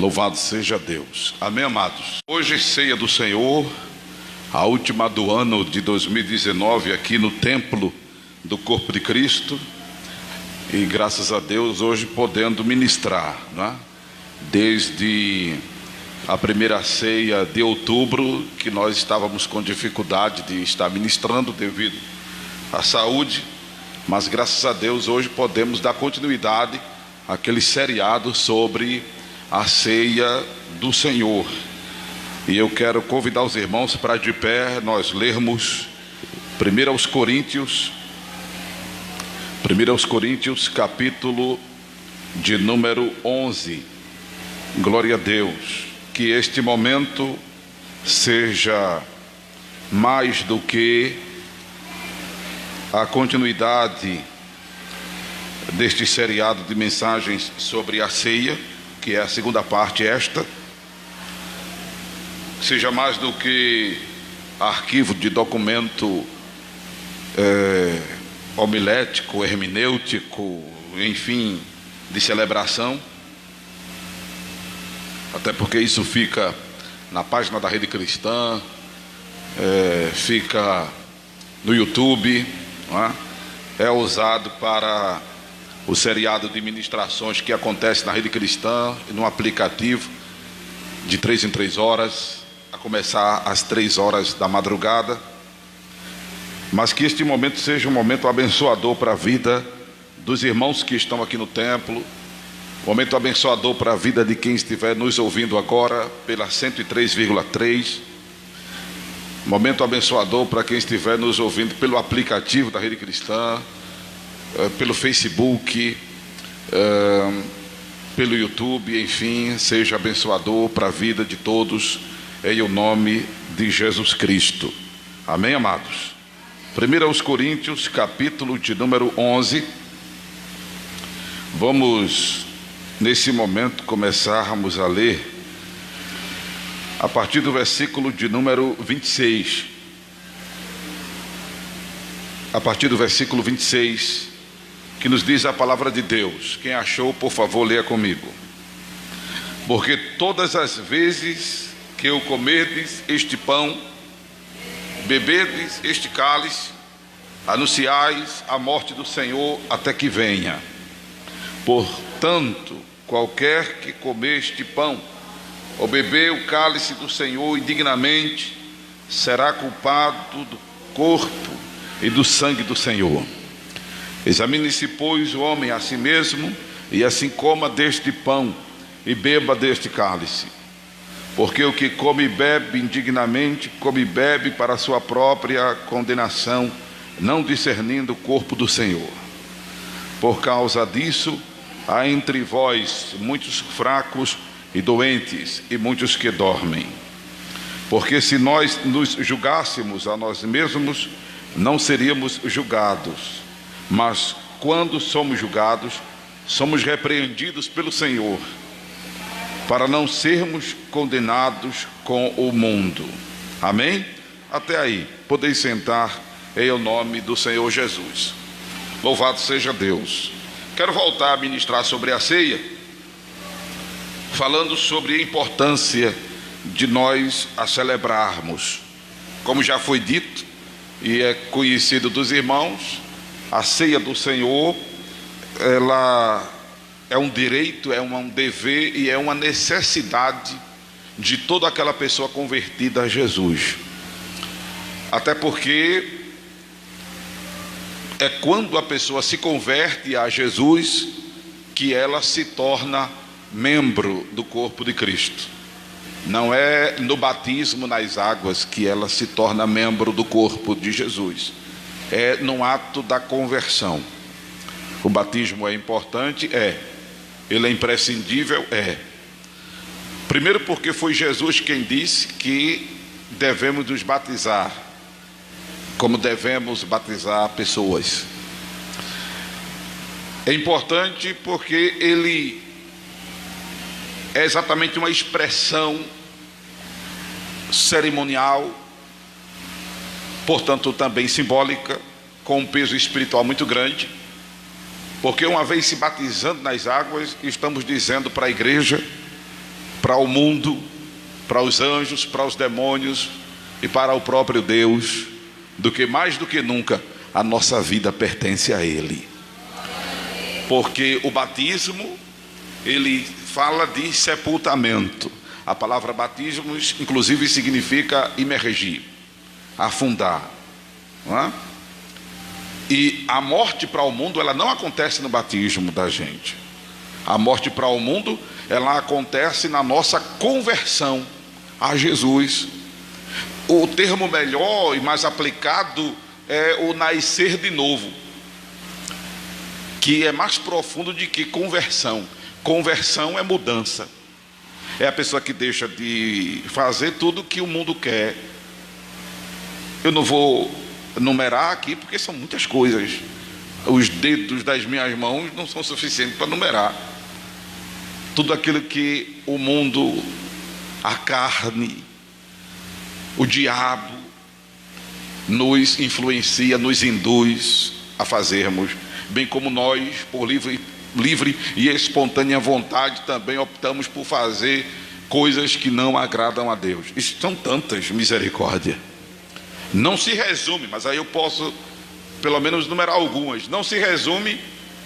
Louvado seja Deus. Amém, amados? Hoje, ceia do Senhor, a última do ano de 2019, aqui no templo do corpo de Cristo. E graças a Deus, hoje podendo ministrar, né? Desde a primeira ceia de outubro, que nós estávamos com dificuldade de estar ministrando devido à saúde, mas graças a Deus hoje podemos dar continuidade àquele seriado sobre a ceia do Senhor. E eu quero convidar os irmãos para de pé nós lermos 1 Coríntios capítulo de número 11. Glória a Deus. Que este momento seja mais do que a continuidade deste seriado de mensagens sobre a ceia, que é a segunda parte esta, seja mais do que arquivo de documento homilético, hermenêutico, enfim, de celebração, até porque isso fica na página da Rede Cristã, fica no YouTube, não é usado para o seriado de ministrações que acontece na Rede Cristã, no aplicativo, de 3 em 3 horas, a começar às 3 horas da madrugada. Mas que este momento seja um momento abençoador para a vida dos irmãos que estão aqui no templo, momento abençoador para a vida de quem estiver nos ouvindo agora pela 103,3, momento abençoador para quem estiver nos ouvindo pelo aplicativo da Rede Cristã, pelo Facebook, pelo YouTube, enfim, seja abençoador para a vida de todos, em o nome de Jesus Cristo. Amém, amados? 1 Coríntios, capítulo de número 11. Vamos, nesse momento, começarmos a ler a partir do versículo de número 26. A partir do versículo 26, que nos diz a palavra de Deus. Quem achou, por favor, leia comigo. Porque todas as vezes que eu comerdes este pão, bebedes este cálice, anunciais a morte do Senhor até que venha. Portanto, qualquer que comer este pão ou beber o cálice do Senhor indignamente, será culpado do corpo e do sangue do Senhor. Examine-se, pois, o homem a si mesmo, e assim coma deste pão e beba deste cálice. Porque o que come e bebe indignamente, come e bebe para a sua própria condenação, não discernindo o corpo do Senhor. Por causa disso, há entre vós muitos fracos e doentes, e muitos que dormem. Porque se nós nos julgássemos a nós mesmos, não seríamos julgados. Mas quando somos julgados, somos repreendidos pelo Senhor, para não sermos condenados com o mundo. Amém? Até aí, podeis sentar em nome do Senhor Jesus. Louvado seja Deus. Quero voltar a ministrar sobre a ceia, falando sobre a importância de nós a celebrarmos. Como já foi dito e é conhecido dos irmãos, a ceia do Senhor, ela é um direito, é um dever e é uma necessidade de toda aquela pessoa convertida a Jesus. Até porque é quando a pessoa se converte a Jesus que ela se torna membro do corpo de Cristo. Não é no batismo nas águas que ela se torna membro do corpo de Jesus. É no ato da conversão. O batismo é importante? Ele é imprescindível? Primeiro porque foi Jesus quem disse que devemos nos batizar, como devemos batizar pessoas. É importante porque ele é exatamente uma expressão cerimonial, portanto também simbólica, com um peso espiritual muito grande, porque uma vez se batizando nas águas, estamos dizendo para a igreja para o mundo, para os anjos, para os demônios e para o próprio Deus, do que mais do que nunca a nossa vida pertence a Ele. Porque o batismo, ele fala de sepultamento. A palavra batismo inclusive significa imergir, afundar, não é? E a morte para o mundo, ela não acontece no batismo da gente. A morte para o mundo, ela acontece na nossa conversão a Jesus. O termo melhor e mais aplicado é o nascer de novo, que é mais profundo do que conversão. Conversão é mudança. É a pessoa que deixa de fazer tudo que o mundo quer. Eu não vou numerar aqui porque são muitas coisas. Os dedos das minhas mãos não são suficientes para numerar tudo aquilo que o mundo, a carne, o diabo nos influencia, nos induz a fazermos, bem como nós, por livre e espontânea vontade, também optamos por fazer coisas que não agradam a Deus. Isso são tantas, misericórdia. Não se resume, mas aí eu posso pelo menos numerar algumas. Não se resume,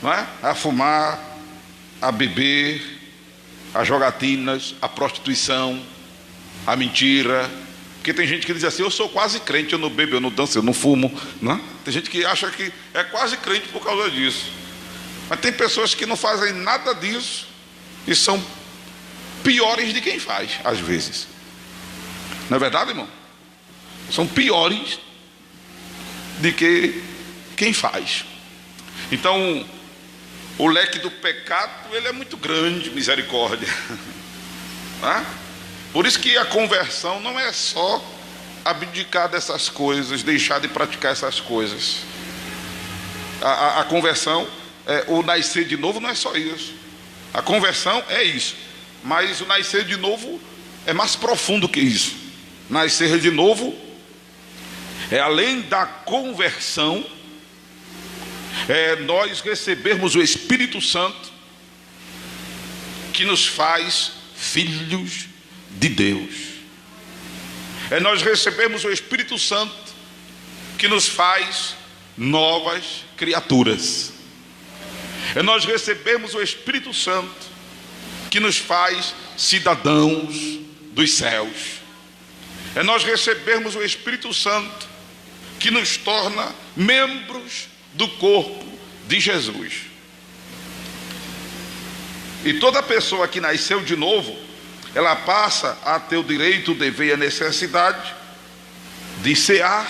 não é, a fumar, a beber, a jogatinas, a prostituição, a mentira. Porque tem gente que diz assim: eu sou quase crente, eu não bebo, eu não danço, eu não fumo, não é? Tem gente que acha que é quase crente por causa disso. Mas tem pessoas que não fazem nada disso e são piores de quem faz, às vezes. Não é verdade, irmão? São piores de que quem faz. Então, o leque do pecado, ele é muito grande, misericórdia. Por isso que a conversão não é só abdicar dessas coisas, deixar de praticar essas coisas. A conversão, o nascer de novo não é só isso. A conversão é isso, mas o nascer de novo é mais profundo que isso. Nascer de novo é além da conversão, é nós recebermos o Espírito Santo, que nos faz filhos de Deus. É nós recebermos o Espírito Santo, que nos faz novas criaturas. É nós recebermos o Espírito Santo, que nos faz cidadãos dos céus. É nós recebermos o Espírito Santo, que nos torna membros do corpo de Jesus. E toda pessoa que nasceu de novo, ela passa a ter o direito, o dever e a necessidade de cear,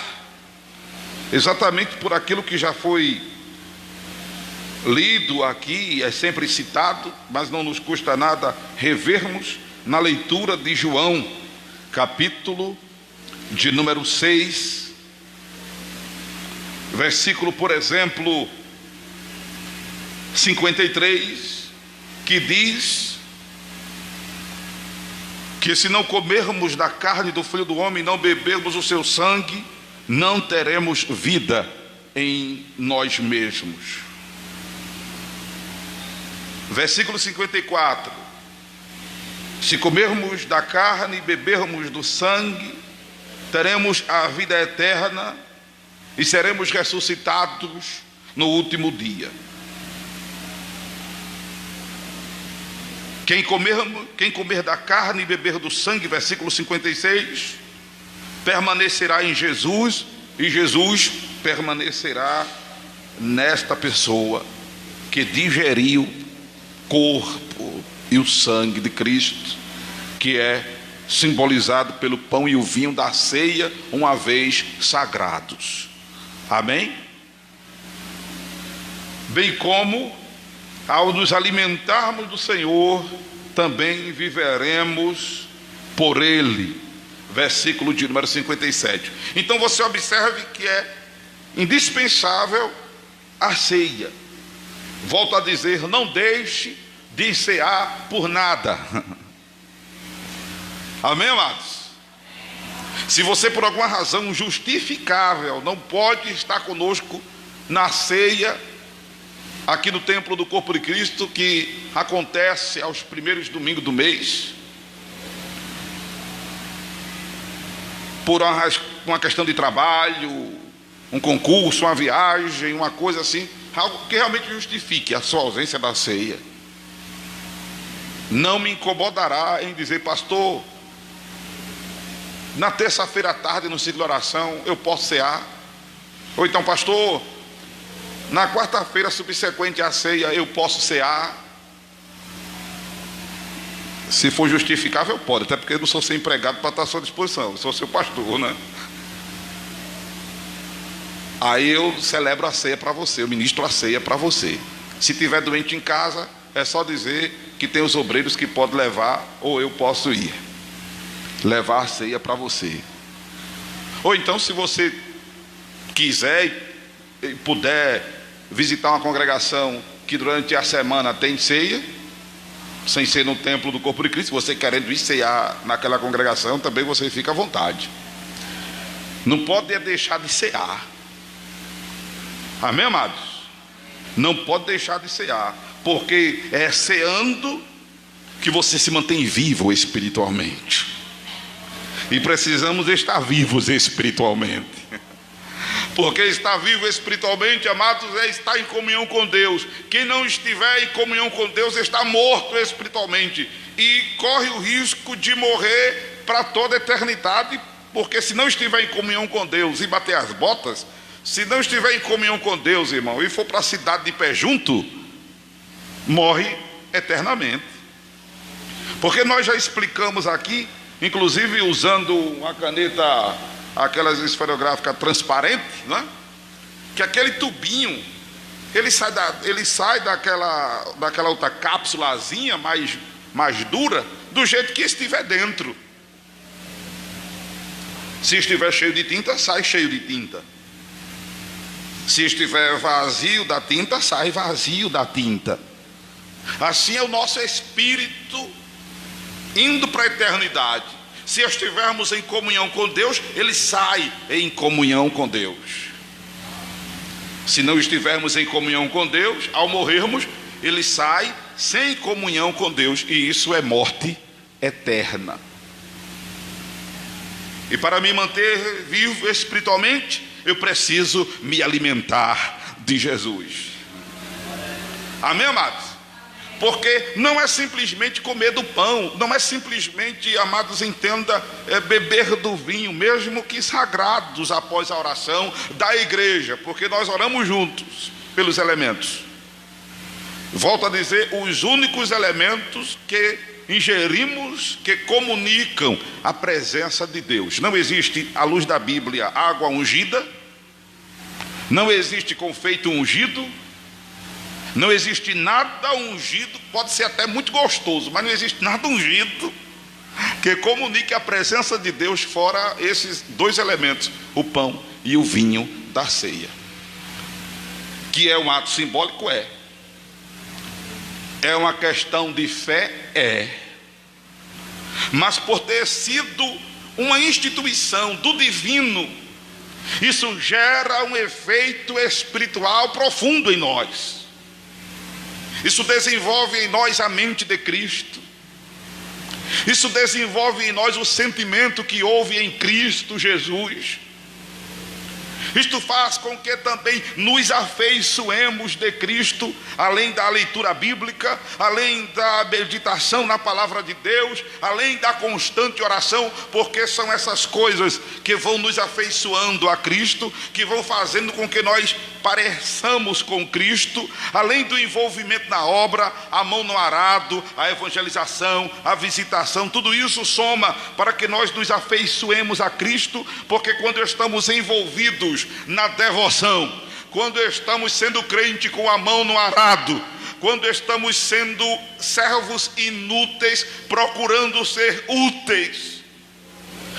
exatamente por aquilo que já foi lido aqui, é sempre citado, mas não nos custa nada revermos na leitura de João, capítulo de número 6, versículo, por exemplo, 53, que diz que se não comermos da carne do Filho do Homem, não bebermos o seu sangue, não teremos vida em nós mesmos. Versículo 54: se comermos da carne e bebermos do sangue, teremos a vida eterna e seremos ressuscitados no último dia. Quem comer da carne e beber do sangue, versículo 56, permanecerá em Jesus, e Jesus permanecerá nesta pessoa que digeriu o corpo e o sangue de Cristo, que é simbolizado pelo pão e o vinho da ceia, uma vez sagrados. Amém? Bem como, ao nos alimentarmos do Senhor, também viveremos por Ele. Versículo de número 57. Então você observe que é indispensável a ceia. Volto a dizer, não deixe de cear por nada. Amém, amados? Se você por alguma razão justificável não pode estar conosco na ceia aqui no templo do corpo de Cristo, que acontece aos primeiros domingos do mês, por uma questão de trabalho, um concurso, uma viagem, uma coisa assim, algo que realmente justifique a sua ausência da ceia, não me incomodará em dizer: pastor, na terça-feira à tarde no ciclo de oração eu posso cear. Ou então: pastor, na quarta-feira subsequente à ceia eu posso cear. Se for justificável, pode, até porque eu não sou seu empregado para estar à sua disposição, eu sou seu pastor, né? Aí eu celebro a ceia para você, eu ministro a ceia para você. Se tiver doente em casa, é só dizer que tem os obreiros que podem levar, ou eu posso ir levar a ceia para você. Ou então, se você quiser e puder visitar uma congregação que durante a semana tem ceia, sem ser no templo do corpo de Cristo, você querendo ir cear naquela congregação, também você fica à vontade. Não pode deixar de cear. Amém, amados? Não pode deixar de cear, porque é ceando que você se mantém vivo espiritualmente. E precisamos estar vivos espiritualmente. Porque estar vivo espiritualmente, amados, é estar em comunhão com Deus. Quem não estiver em comunhão com Deus está morto espiritualmente e corre o risco de morrer para toda a eternidade. Porque se não estiver em comunhão com Deus e bater as botas, se não estiver em comunhão com Deus, irmão, e for para a cidade de pé junto, morre eternamente. Porque nós já explicamos aqui, inclusive usando uma caneta, aquelas esferográficas transparentes, né? Que aquele tubinho, ele sai daquela outra cápsulazinha mais dura, do jeito que estiver dentro. Se estiver cheio de tinta, sai cheio de tinta. Se estiver vazio da tinta, sai vazio da tinta. Assim é o nosso espírito indo para a eternidade. Se estivermos em comunhão com Deus, ele sai em comunhão com Deus. Se não estivermos em comunhão com Deus, ao morrermos, ele sai sem comunhão com Deus, e isso é morte eterna. E para me manter vivo espiritualmente, eu preciso me alimentar de Jesus. Amém, amados? Porque não é simplesmente comer do pão, não é simplesmente, amados, entenda, beber do vinho, mesmo que sagrados após a oração da igreja, porque nós oramos juntos pelos elementos. Volto a dizer, os únicos elementos que ingerimos, que comunicam a presença de Deus. Não existe, à luz da Bíblia, água ungida, não existe confeito ungido, não existe nada ungido, pode ser até muito gostoso, mas não existe nada ungido que comunique a presença de Deus fora esses dois elementos, o pão e o vinho da ceia. Que é um ato simbólico, é uma questão de fé, mas por ter sido uma instituição do divino, isso gera um efeito espiritual profundo em nós. Isso desenvolve em nós a mente de Cristo. Isso desenvolve em nós o sentimento que houve em Cristo Jesus. Isto faz com que também nos afeiçoemos de Cristo, além da leitura bíblica, além da meditação na palavra de Deus, além da constante oração, porque são essas coisas que vão nos afeiçoando a Cristo, que vão fazendo com que nós pareçamos com Cristo, além do envolvimento na obra, a mão no arado, a evangelização, a visitação, tudo isso soma para que nós nos afeiçoemos a Cristo, porque quando estamos envolvidos na devoção, quando estamos sendo crente com a mão no arado, quando estamos sendo servos inúteis procurando ser úteis,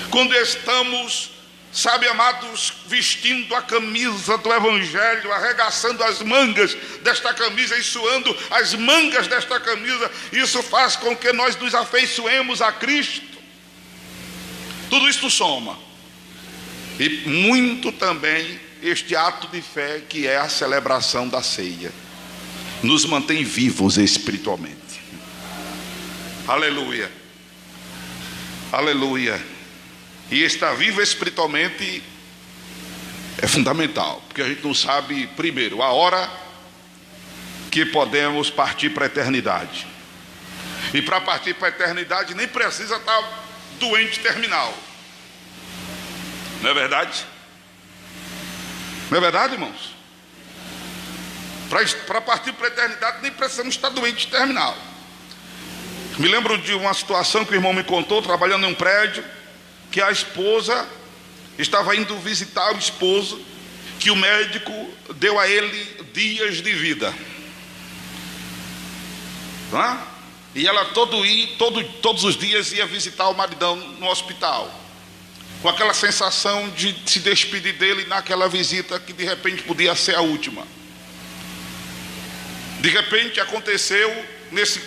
quando estamos, sabe, amados, vestindo a camisa do Evangelho, arregaçando as mangas desta camisa e suando as mangas desta camisa, isso faz com que nós nos afeiçoemos a Cristo. Tudo isto soma. E muito também este ato de fé, que é a celebração da ceia, nos mantém vivos espiritualmente. Aleluia, aleluia. E estar vivo espiritualmente é fundamental, porque a gente não sabe, primeiro, a hora que podemos partir para a eternidade. E para partir para a eternidade nem precisa estar doente terminal. Não é verdade? Não é verdade, irmãos? Para partir para a eternidade nem precisamos estar doente terminal. Me lembro de uma situação que o irmão me contou, trabalhando em um prédio, que a esposa estava indo visitar o esposo, que o médico deu a ele dias de vida. Não é? E ela todos os dias ia visitar o maridão no hospital, com aquela sensação de se despedir dele naquela visita que de repente podia ser a última. De repente aconteceu, nesse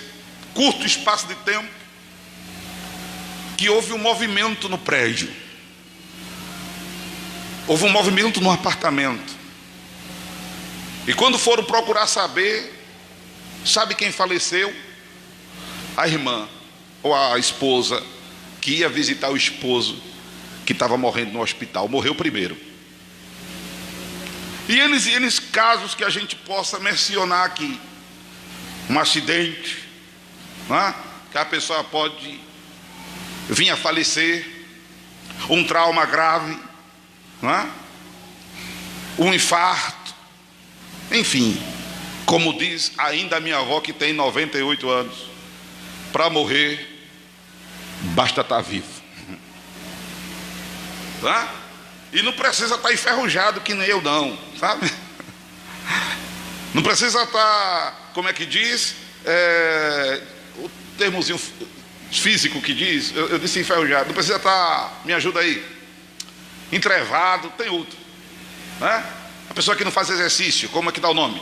curto espaço de tempo, que houve um movimento no prédio. Houve um movimento no apartamento. E quando foram procurar saber, sabe quem faleceu? A irmã, ou a esposa, que ia visitar o esposo, que estava morrendo no hospital. Morreu primeiro. E eles casos que a gente possa mencionar aqui. Um acidente, não é? Que a pessoa pode vir a falecer. Um trauma grave, não é? Um infarto. Enfim, como diz ainda a minha avó, que tem 98 anos, para morrer basta estar vivo. Tá? E não precisa estar enferrujado que nem eu não, sabe? Não precisa estar, como é que diz? O termozinho físico que diz, eu disse enferrujado. Não precisa estar, me ajuda aí, entrevado, tem outro, né? A pessoa que não faz exercício, como é que dá o nome?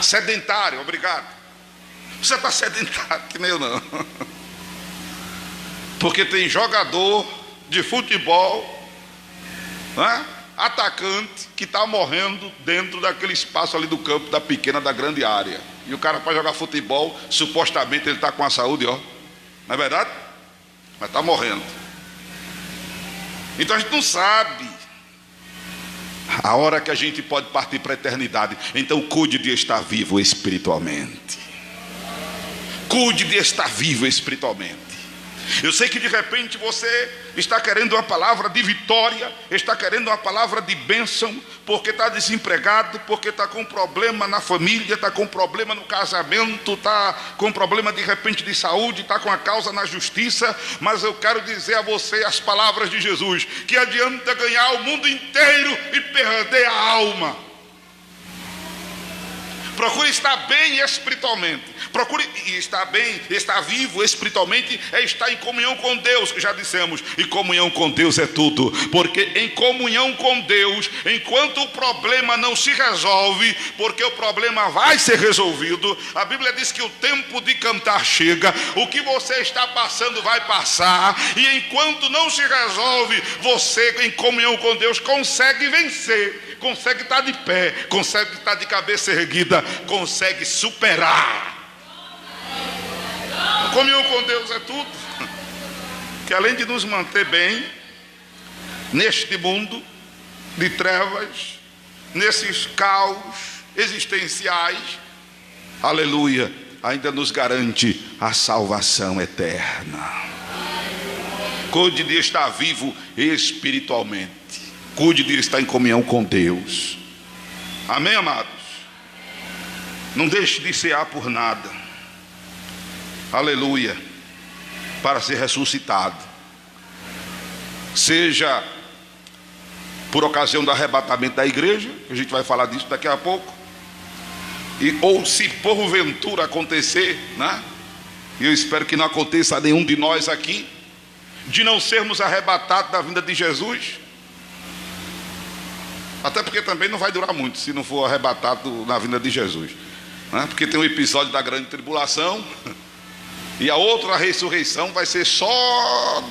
Sedentário, obrigado. Você está sedentário que nem eu não. Porque tem jogador de futebol, né? Atacante, que está morrendo dentro daquele espaço ali do campo, da pequena, da grande área. E o cara, para jogar futebol, supostamente ele está com a saúde, ó. Não é verdade? Mas está morrendo. Então a gente não sabe a hora que a gente pode partir para a eternidade. Então cuide de estar vivo espiritualmente. Cuide de estar vivo espiritualmente. Eu sei que de repente você está querendo uma palavra de vitória, está querendo uma palavra de bênção, porque está desempregado, porque está com problema na família, está com problema no casamento, está com problema de repente de saúde, está com a causa na justiça. Mas eu quero dizer a você as palavras de Jesus: que adianta ganhar o mundo inteiro e perder a alma. Procure estar bem espiritualmente. Procure estar bem, estar vivo espiritualmente é estar em comunhão com Deus, que já dissemos. E comunhão com Deus é tudo. Porque em comunhão com Deus, enquanto o problema não se resolve, porque o problema vai ser resolvido, a Bíblia diz que o tempo de cantar chega. O que você está passando vai passar. E enquanto não se resolve, você em comunhão com Deus consegue vencer, consegue estar de pé, consegue estar de cabeça erguida, consegue superar. A comunhão com Deus é tudo, que além de nos manter bem neste mundo de trevas, nesses caos existenciais, aleluia, ainda nos garante a salvação eterna. Cuide de estar vivo espiritualmente. Cuide de estar em comunhão com Deus. Amém, amados? Não deixe de cear por nada. Aleluia. Para ser ressuscitado. Seja por ocasião do arrebatamento da igreja, a gente vai falar disso daqui a pouco. Ou se porventura acontecer, né? E eu espero que não aconteça a nenhum de nós aqui, de não sermos arrebatados da vinda de Jesus. Até porque também não vai durar muito se não for arrebatado na vinda de Jesus, né? Porque tem um episódio da grande tribulação, e a outra ressurreição vai ser só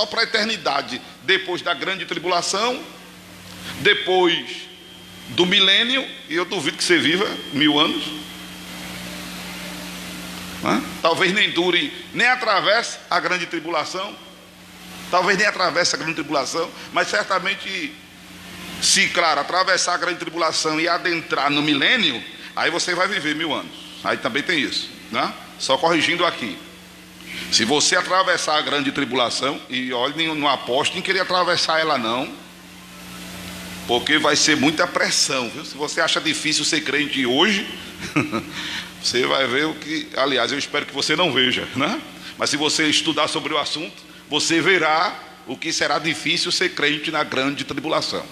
para a eternidade. Depois da grande tribulação, depois do milênio, e eu duvido que você viva 1000 anos, né? Talvez nem dure, nem atravesse a grande tribulação. Talvez nem atravesse a grande tribulação, mas certamente, se, claro, atravessar a grande tribulação e adentrar no milênio, aí você vai viver 1000 anos. Aí também tem isso, né? Só corrigindo aqui. Se você atravessar a grande tribulação, e olha, não aposte em querer atravessar ela não, porque vai ser muita pressão, viu? Se você acha difícil ser crente hoje, você vai ver o que, aliás, eu espero que você não veja, né? Mas se você estudar sobre o assunto, você verá o que será difícil ser crente na grande tribulação.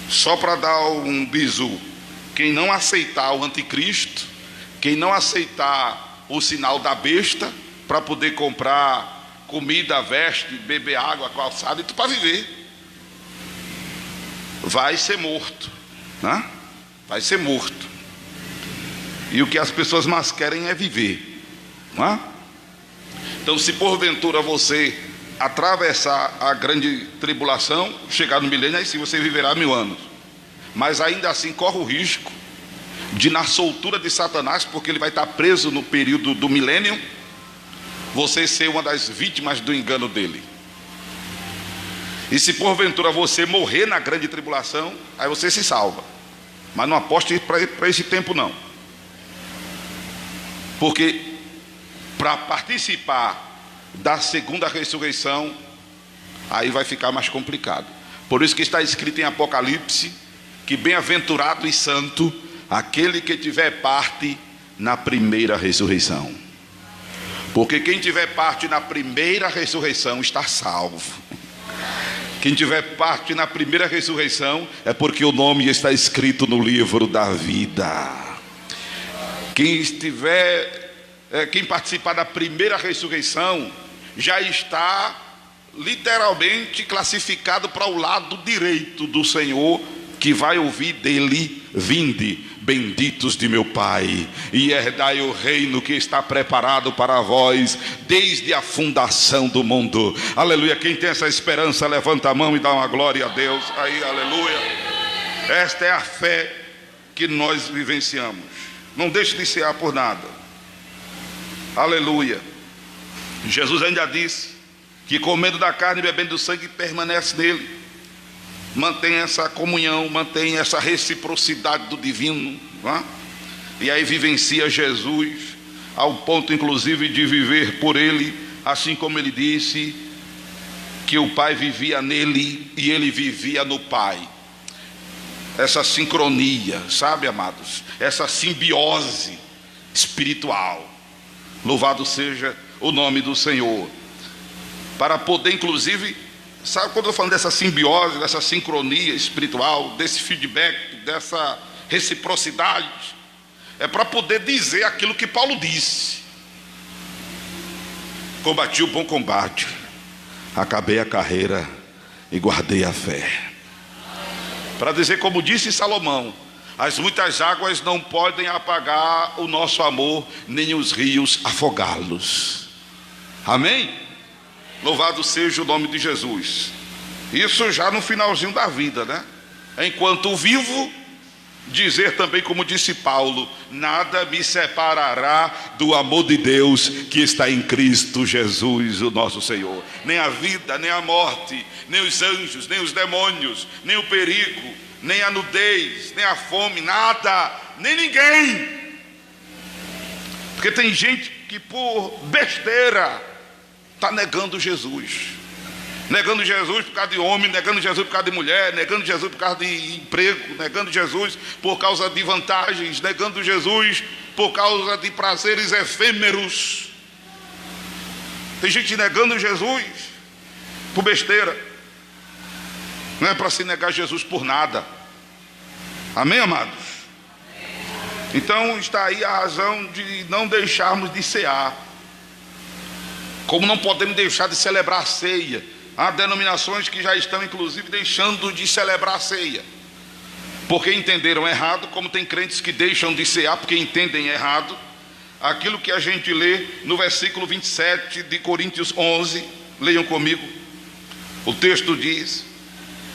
Só para dar um bizu, quem não aceitar o anticristo, quem não aceitar o sinal da besta, para poder comprar comida, veste, beber água, calçado e tudo para viver, vai ser morto, né? Vai ser morto. E o que as pessoas mais querem é viver, não é? Então, se porventura você atravessar a grande tribulação, chegar no milênio, aí sim você viverá 1000 anos. Mas ainda assim corre o risco de, na soltura de Satanás, porque ele vai estar preso no período do milênio, você ser uma das vítimas do engano dele. E se porventura você morrer na grande tribulação, aí você se salva. Mas não aposte para esse tempo não. Porque para participar da segunda ressurreição, aí vai ficar mais complicado. Por isso que está escrito em Apocalipse, que bem-aventurado e santo aquele que tiver parte na primeira ressurreição. Porque quem tiver parte na primeira ressurreição está salvo. Quem tiver parte na primeira ressurreição é porque o nome está escrito no livro da vida. Quem participar da primeira ressurreição já está literalmente classificado para o lado direito do Senhor, que vai ouvir dele: vinde, benditos de meu Pai, e herdai o reino que está preparado para vós desde a fundação do mundo. Aleluia. Quem tem essa esperança, levanta a mão e dá uma glória a Deus aí, aleluia. Esta é a fé que nós vivenciamos. Não deixe de cear por nada, aleluia. Jesus ainda disse que comendo da carne e bebendo do sangue permanece nele. Mantém essa comunhão, mantém essa reciprocidade do divino, não é? E aí vivencia Jesus ao ponto inclusive de viver por ele, assim como ele disse que o Pai vivia nele e ele vivia no Pai. Essa sincronia, sabe, amados? Essa simbiose espiritual. Louvado seja o nome do Senhor. Para poder inclusive, sabe, quando eu estou falando dessa simbiose, dessa sincronia espiritual, desse feedback, dessa reciprocidade, é para poder dizer aquilo que Paulo disse: combati o bom combate, acabei a carreira e guardei a fé. Para dizer, como disse Salomão: as muitas águas não podem apagar o nosso amor, nem os rios afogá-los. Amém? Louvado seja o nome de Jesus. Isso já no finalzinho da vida, né? Enquanto vivo, dizer também, como disse Paulo: nada me separará do amor de Deus que está em Cristo Jesus, o nosso Senhor. Nem a vida, nem a morte, nem os anjos, nem os demônios, nem o perigo, nem a nudez, nem a fome, nada, nem ninguém. Porque tem gente que por besteira está negando Jesus. Negando Jesus por causa de homem, negando Jesus por causa de mulher, negando Jesus por causa de emprego, negando Jesus por causa de vantagens, negando Jesus por causa de prazeres efêmeros. Tem gente negando Jesus por besteira. Não é para se negar Jesus por nada. Amém, amados? Então está aí a razão de não deixarmos de cear. Como não podemos deixar de celebrar a ceia. Há denominações que já estão inclusive deixando de celebrar a ceia, porque entenderam errado, como tem crentes que deixam de cear porque entendem errado. Aquilo que a gente lê no versículo 27 de Coríntios 11, leiam comigo. O texto diz: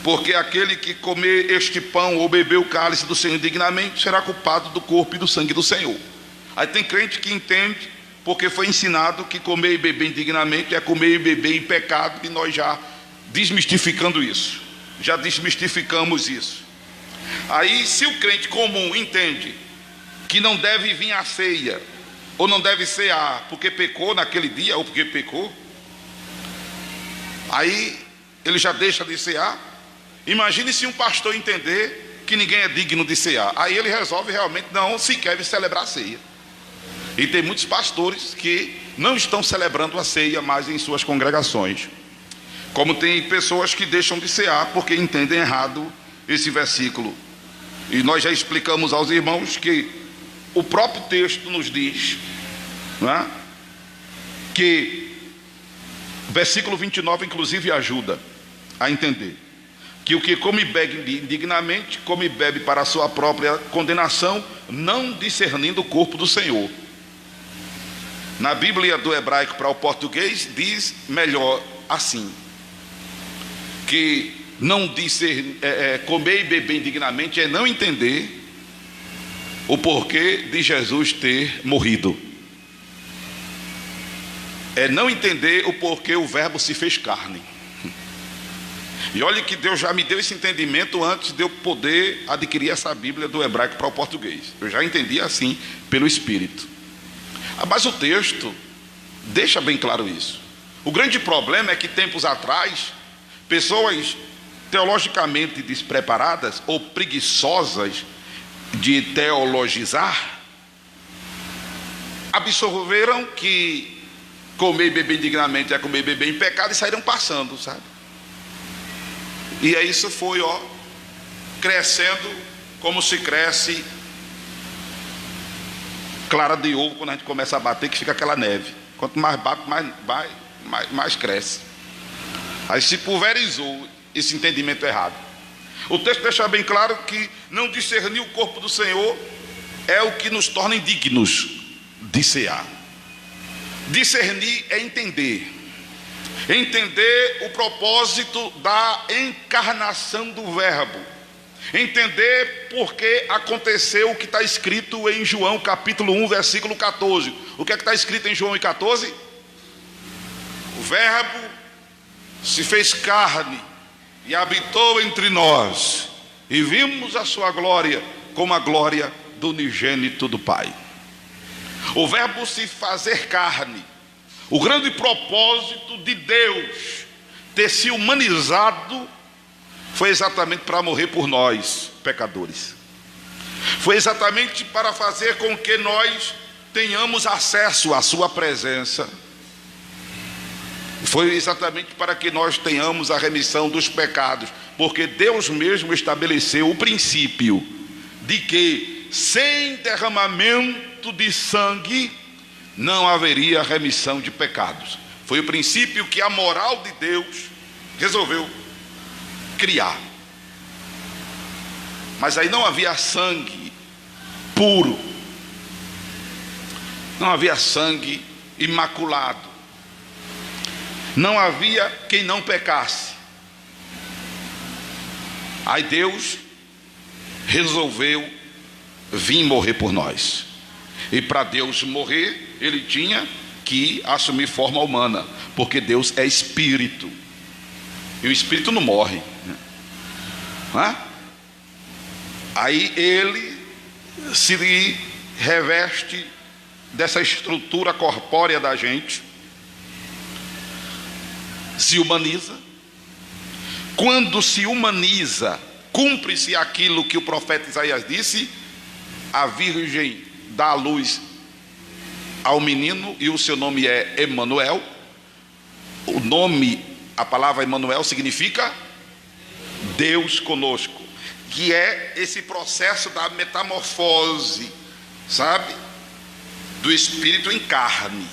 porque aquele que comer este pão ou beber o cálice do Senhor indignamente será culpado do corpo e do sangue do Senhor. Aí tem crente que entende porque foi ensinado que comer e beber indignamente é comer e beber em pecado, e nós já desmistificando isso, já desmistificamos isso. Aí, se o crente comum entende que não deve vir à ceia, ou não deve cear porque pecou naquele dia, ou porque pecou, aí ele já deixa de cear. Imagine se um pastor entender que ninguém é digno de cear, aí ele resolve realmente não sequer celebrar a ceia. E tem muitos pastores que não estão celebrando a ceia mais em suas congregações, como tem pessoas que deixam de cear porque entendem errado esse versículo. E nós já explicamos aos irmãos que o próprio texto nos diz, não é? Que o versículo 29 inclusive ajuda a entender que o que come e bebe indignamente, come e bebe para a sua própria condenação, não discernindo o corpo do Senhor. Na Bíblia do hebraico para o português diz melhor assim, que não discernir, comer e beber indignamente é não entender o porquê de Jesus ter morrido, é não entender o porquê o verbo se fez carne. E olha que Deus já me deu esse entendimento antes de eu poder adquirir essa Bíblia do hebraico para o português. Eu já entendi assim pelo Espírito. Mas o texto deixa bem claro isso. O grande problema é que tempos atrás, pessoas teologicamente despreparadas ou preguiçosas de teologizar, absorveram que comer e beber indignamente é comer e beber em pecado, e saíram passando, sabe? E aí isso foi, crescendo como se cresce clara de ovo quando a gente começa a bater, que fica aquela neve. Quanto mais bate, mais cresce. Aí se pulverizou esse entendimento errado. O texto deixa bem claro que não discernir o corpo do Senhor é o que nos torna indignos de cear. Discernir é entender o propósito da encarnação do verbo, entender porque aconteceu o que está escrito em João capítulo 1 versículo 14. O que é que está escrito em João 1,14? O verbo se fez carne e habitou entre nós, e vimos a sua glória como a glória do unigênito do Pai. O verbo se fazer carne, o grande propósito de Deus ter se humanizado, foi exatamente para morrer por nós, pecadores. Foi exatamente para fazer com que nós tenhamos acesso à sua presença. Foi exatamente para que nós tenhamos a remissão dos pecados, porque Deus mesmo estabeleceu o princípio de que sem derramamento de sangue não haveria remissão de pecados. Foi o princípio que a moral de Deus resolveu criar. Mas aí não havia sangue puro, não havia sangue imaculado, não havia quem não pecasse. Aí Deus resolveu vir morrer por nós. E para Deus morrer, ele tinha que assumir forma humana, porque Deus é espírito, e o espírito não morre, não é? Aí ele se reveste dessa estrutura corpórea da gente, se humaniza. Quando se humaniza, cumpre-se aquilo que o profeta Isaías disse: a virgem dá à luz ao menino e o seu nome é Emanuel. O nome, a palavra Emanuel significa Deus conosco, que é esse processo da metamorfose, sabe, do espírito em carne.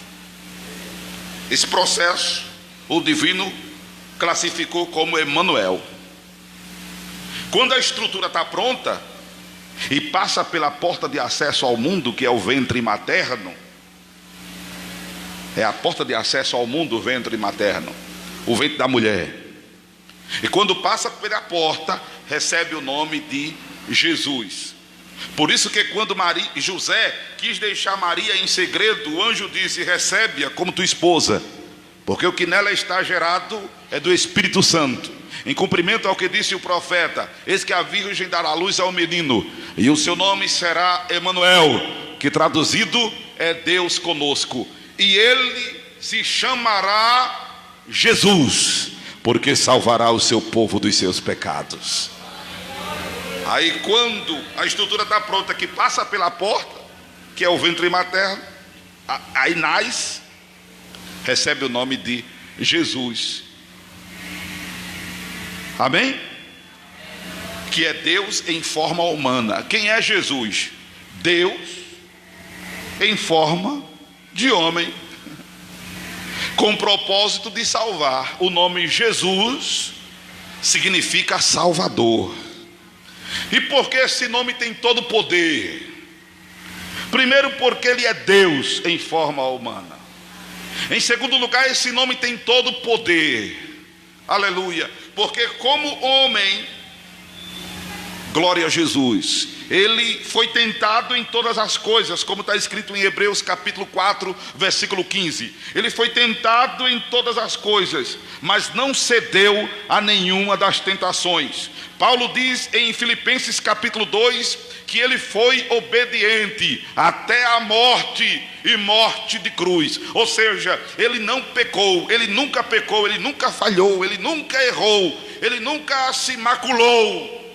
Esse processo o divino classificou como Emanuel. Quando a estrutura está pronta e passa pela porta de acesso ao mundo, que é o ventre materno, é a porta de acesso ao mundo, o ventre materno, o ventre da mulher. E quando passa pela porta, recebe o nome de Jesus. Por isso que quando José quis deixar Maria em segredo, o anjo disse: recebe-a como tua esposa, porque o que nela está gerado é do Espírito Santo, em cumprimento ao que disse o profeta: eis que a virgem dará luz ao menino, e o seu nome será Emanuel, que traduzido é Deus conosco, e ele se chamará Jesus, porque salvará o seu povo dos seus pecados. Aí quando a estrutura está pronta, que passa pela porta, que é o ventre materno, aí nasce, recebe o nome de Jesus. Amém? Que é Deus em forma humana. Quem é Jesus? Deus em forma de homem, com o propósito de salvar. O nome Jesus significa Salvador. E por que esse nome tem todo o poder? Primeiro, porque ele é Deus em forma humana. Em segundo lugar, esse nome tem todo o poder. Aleluia. Porque como homem, glória a Jesus, ele foi tentado em todas as coisas, como está escrito em Hebreus capítulo 4, versículo 15. Ele foi tentado em todas as coisas, mas não cedeu a nenhuma das tentações. Paulo diz em Filipenses capítulo 2, que ele foi obediente até a morte, e morte de cruz. Ou seja, ele não pecou, ele nunca pecou, ele nunca falhou, ele nunca errou, ele nunca se maculou.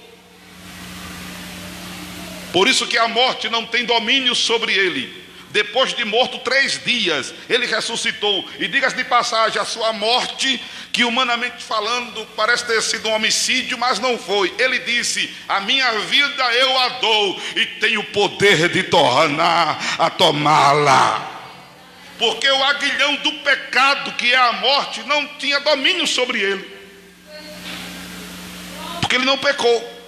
Por isso que a morte não tem domínio sobre ele. Depois de morto 3 dias, ele ressuscitou. E diga-se de passagem, a sua morte, que humanamente falando parece ter sido um homicídio, mas não foi. Ele disse: a minha vida eu a dou, e tenho o poder de tornar a tomá-la. Porque o aguilhão do pecado, que é a morte, não tinha domínio sobre ele, porque ele não pecou.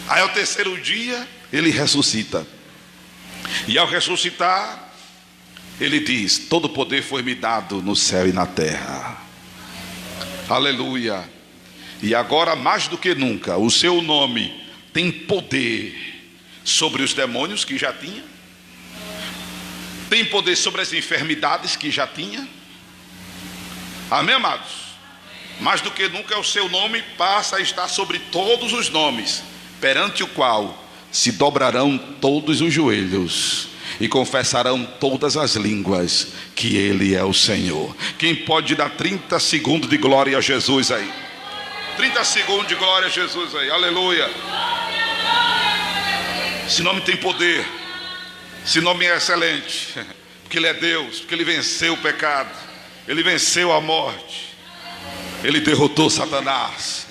Aí ao 3º dia ele ressuscita, e ao ressuscitar ele diz: todo poder foi me dado no céu e na terra. Aleluia. E agora mais do que nunca o seu nome tem poder sobre os demônios, que já tinha, tem poder sobre as enfermidades, que já tinha. Amém, amados? Mais do que nunca o seu nome passa a estar sobre todos os nomes, perante o qual se dobrarão todos os joelhos e confessarão todas as línguas que ele é o Senhor. Quem pode dar 30 segundos de glória a Jesus aí? 30 segundos de glória a Jesus aí. Aleluia. Esse nome tem poder, esse nome é excelente, porque ele é Deus, porque ele venceu o pecado, ele venceu a morte, ele derrotou Satanás.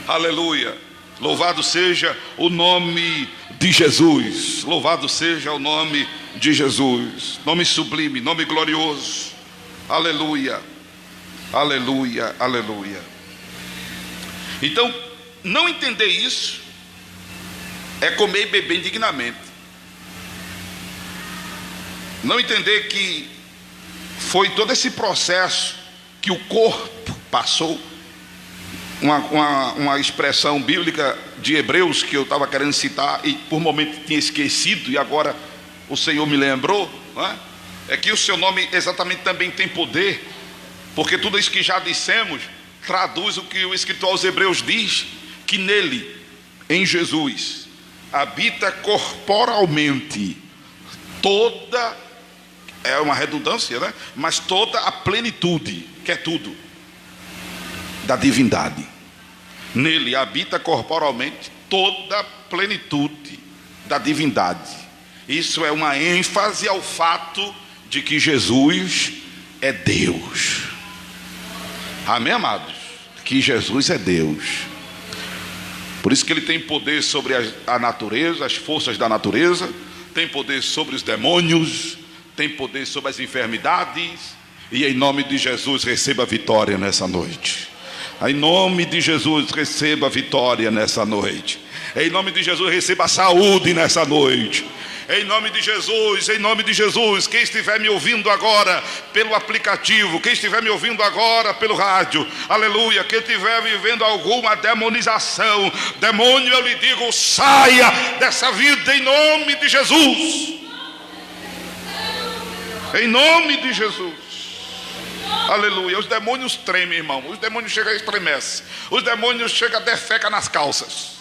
Aleluia. Louvado seja o nome de Jesus. Louvado seja o nome de Jesus. Nome sublime, nome glorioso. Aleluia. Aleluia, aleluia. Então, não entender isso é comer e beber indignamente. Não entender que foi todo esse processo que o corpo passou. Uma expressão bíblica de Hebreus que eu estava querendo citar e por momento tinha esquecido, e agora o Senhor me lembrou, não é? É que o seu nome exatamente também tem poder, porque tudo isso que já dissemos traduz o que o escritor aos Hebreus diz, que nele, em Jesus, habita corporalmente toda, é uma redundância, né? Mas toda a plenitude, que é tudo, da divindade. Nele habita corporalmente toda a plenitude da divindade. Isso é uma ênfase ao fato de que Jesus é Deus. Amém, amados? Que Jesus é Deus. Por isso que ele tem poder sobre a natureza, as forças da natureza, tem poder sobre os demônios, tem poder sobre as enfermidades. E em nome de Jesus receba a vitória nessa noite. Em nome de Jesus receba a vitória nessa noite. Em nome de Jesus receba a saúde nessa noite. Em nome de Jesus, em nome de Jesus. Quem estiver me ouvindo agora pelo aplicativo, quem estiver me ouvindo agora pelo rádio, aleluia, quem estiver vivendo alguma demonização, demônio, eu lhe digo, saia dessa vida em nome de Jesus. Em nome de Jesus. Aleluia. Os demônios tremem, irmão. Os demônios chegam e estremecem. Os demônios chegam a defecar nas calças.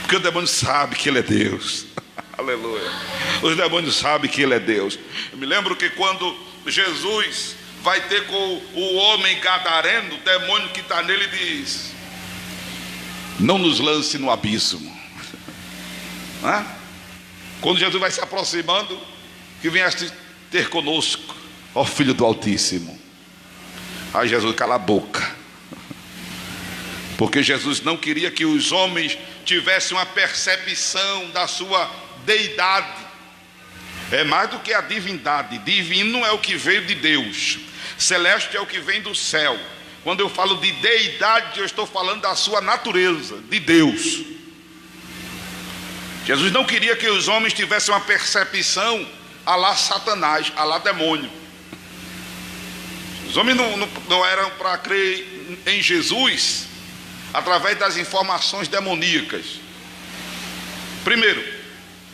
Porque o demônio sabe que ele é Deus. Aleluia. Os demônios sabem que ele é Deus. Eu me lembro que quando Jesus vai ter com o homem gadareno, o demônio que está nele diz: não nos lance no abismo. Quando Jesus vai se aproximando, que vieste ter conosco, ó Filho do Altíssimo. Aí Jesus cala a boca, porque Jesus não queria que os homens tivessem uma percepção da sua deidade. É mais do que a divindade. Divino é o que veio de Deus, celeste é o que vem do céu. Quando eu falo de deidade, eu estou falando da sua natureza, de Deus. Jesus não queria que os homens tivessem uma percepção a lá Satanás, a lá demônio. Os homens não eram para crer em Jesus através das informações demoníacas. Primeiro,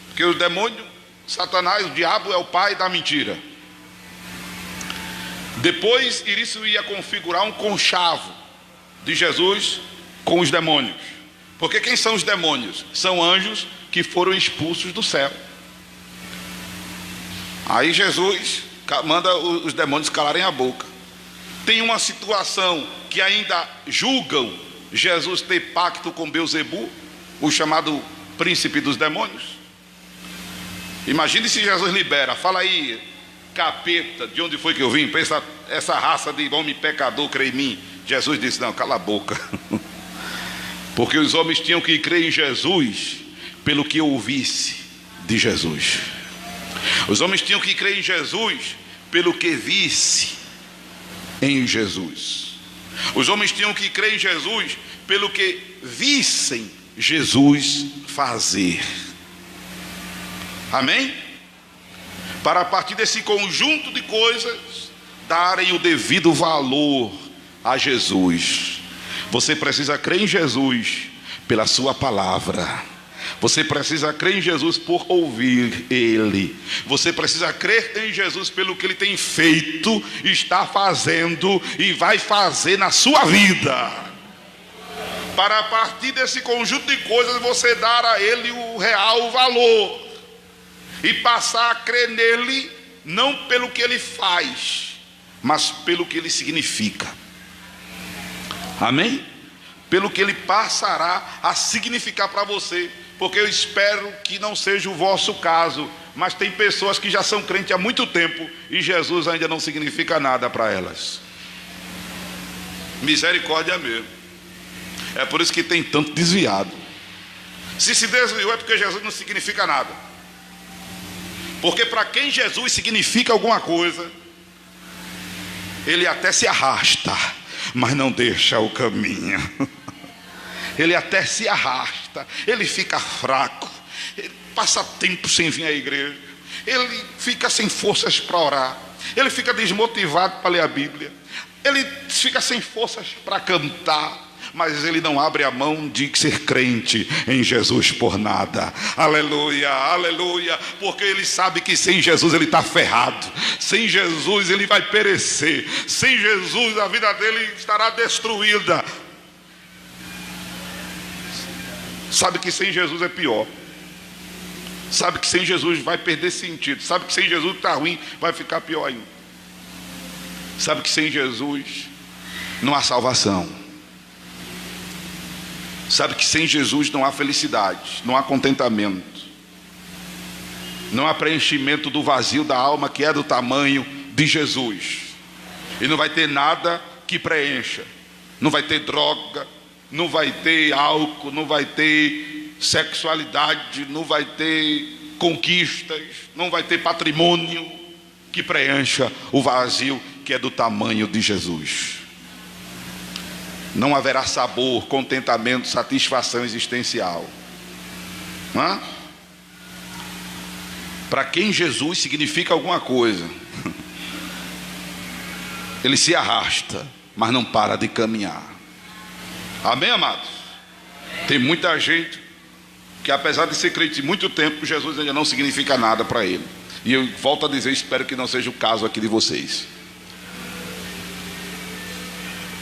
porque o demônio, Satanás, o diabo é o pai da mentira. Depois, isso ia configurar um conchavo de Jesus com os demônios. Porque quem são os demônios? São anjos que foram expulsos do céu. Aí Jesus manda os demônios calarem a boca. Tem uma situação que ainda julgam Jesus ter pacto com Belzebu, o chamado príncipe dos demônios. Imagine se Jesus libera: fala aí, capeta, de onde foi que eu vim? Pensa, essa raça de homem pecador crê em mim. Jesus disse: não, cala a boca. Porque os homens tinham que crer em Jesus pelo que ouvisse de Jesus. Os homens tinham que crer em Jesus pelo que visse em Jesus. Os homens tinham que crer em Jesus pelo que vissem Jesus fazer. Amém? Para a partir desse conjunto de coisas darem o devido valor a Jesus. Você precisa crer em Jesus pela sua palavra. Você precisa crer em Jesus por ouvir Ele. Você precisa crer em Jesus pelo que Ele tem feito, está fazendo e vai fazer na sua vida. Para a partir desse conjunto de coisas você dar a Ele o real valor e passar a crer nele, não pelo que Ele faz, mas pelo que Ele significa. Amém? Pelo que Ele passará a significar para você. Porque eu espero que não seja o vosso caso, mas tem pessoas que já são crentes há muito tempo e Jesus ainda não significa nada para elas. Misericórdia mesmo. É por isso que tem tanto desviado. Se desviou é porque Jesus não significa nada. Porque para quem Jesus significa alguma coisa, ele até se arrasta, mas não deixa o caminho. Ele até se arrasta, ele fica fraco, ele passa tempo sem vir à igreja, ele fica sem forças para orar, ele fica desmotivado para ler a Bíblia, ele fica sem forças para cantar, mas ele não abre a mão de ser crente em Jesus por nada. Aleluia, aleluia, porque ele sabe que sem Jesus ele está ferrado, sem Jesus ele vai perecer, sem Jesus a vida dele estará destruída. Sabe que sem Jesus é pior. Sabe que sem Jesus vai perder sentido. Sabe que sem Jesus está ruim, vai ficar pior ainda. Sabe que sem Jesus não há salvação. Sabe que sem Jesus não há felicidade, não há contentamento, não há preenchimento do vazio da alma que é do tamanho de Jesus. E não vai ter nada que preencha. Não vai ter droga, não vai ter álcool, não vai ter sexualidade, não vai ter conquistas, não vai ter patrimônio que preencha o vazio que é do tamanho de Jesus. Não haverá sabor, contentamento, satisfação existencial. Para quem Jesus significa alguma coisa, ele se arrasta, mas não para de caminhar. Amém, amados? Tem muita gente que, apesar de ser crente muito tempo, Jesus ainda não significa nada para ele. E eu volto a dizer, espero que não seja o caso aqui de vocês.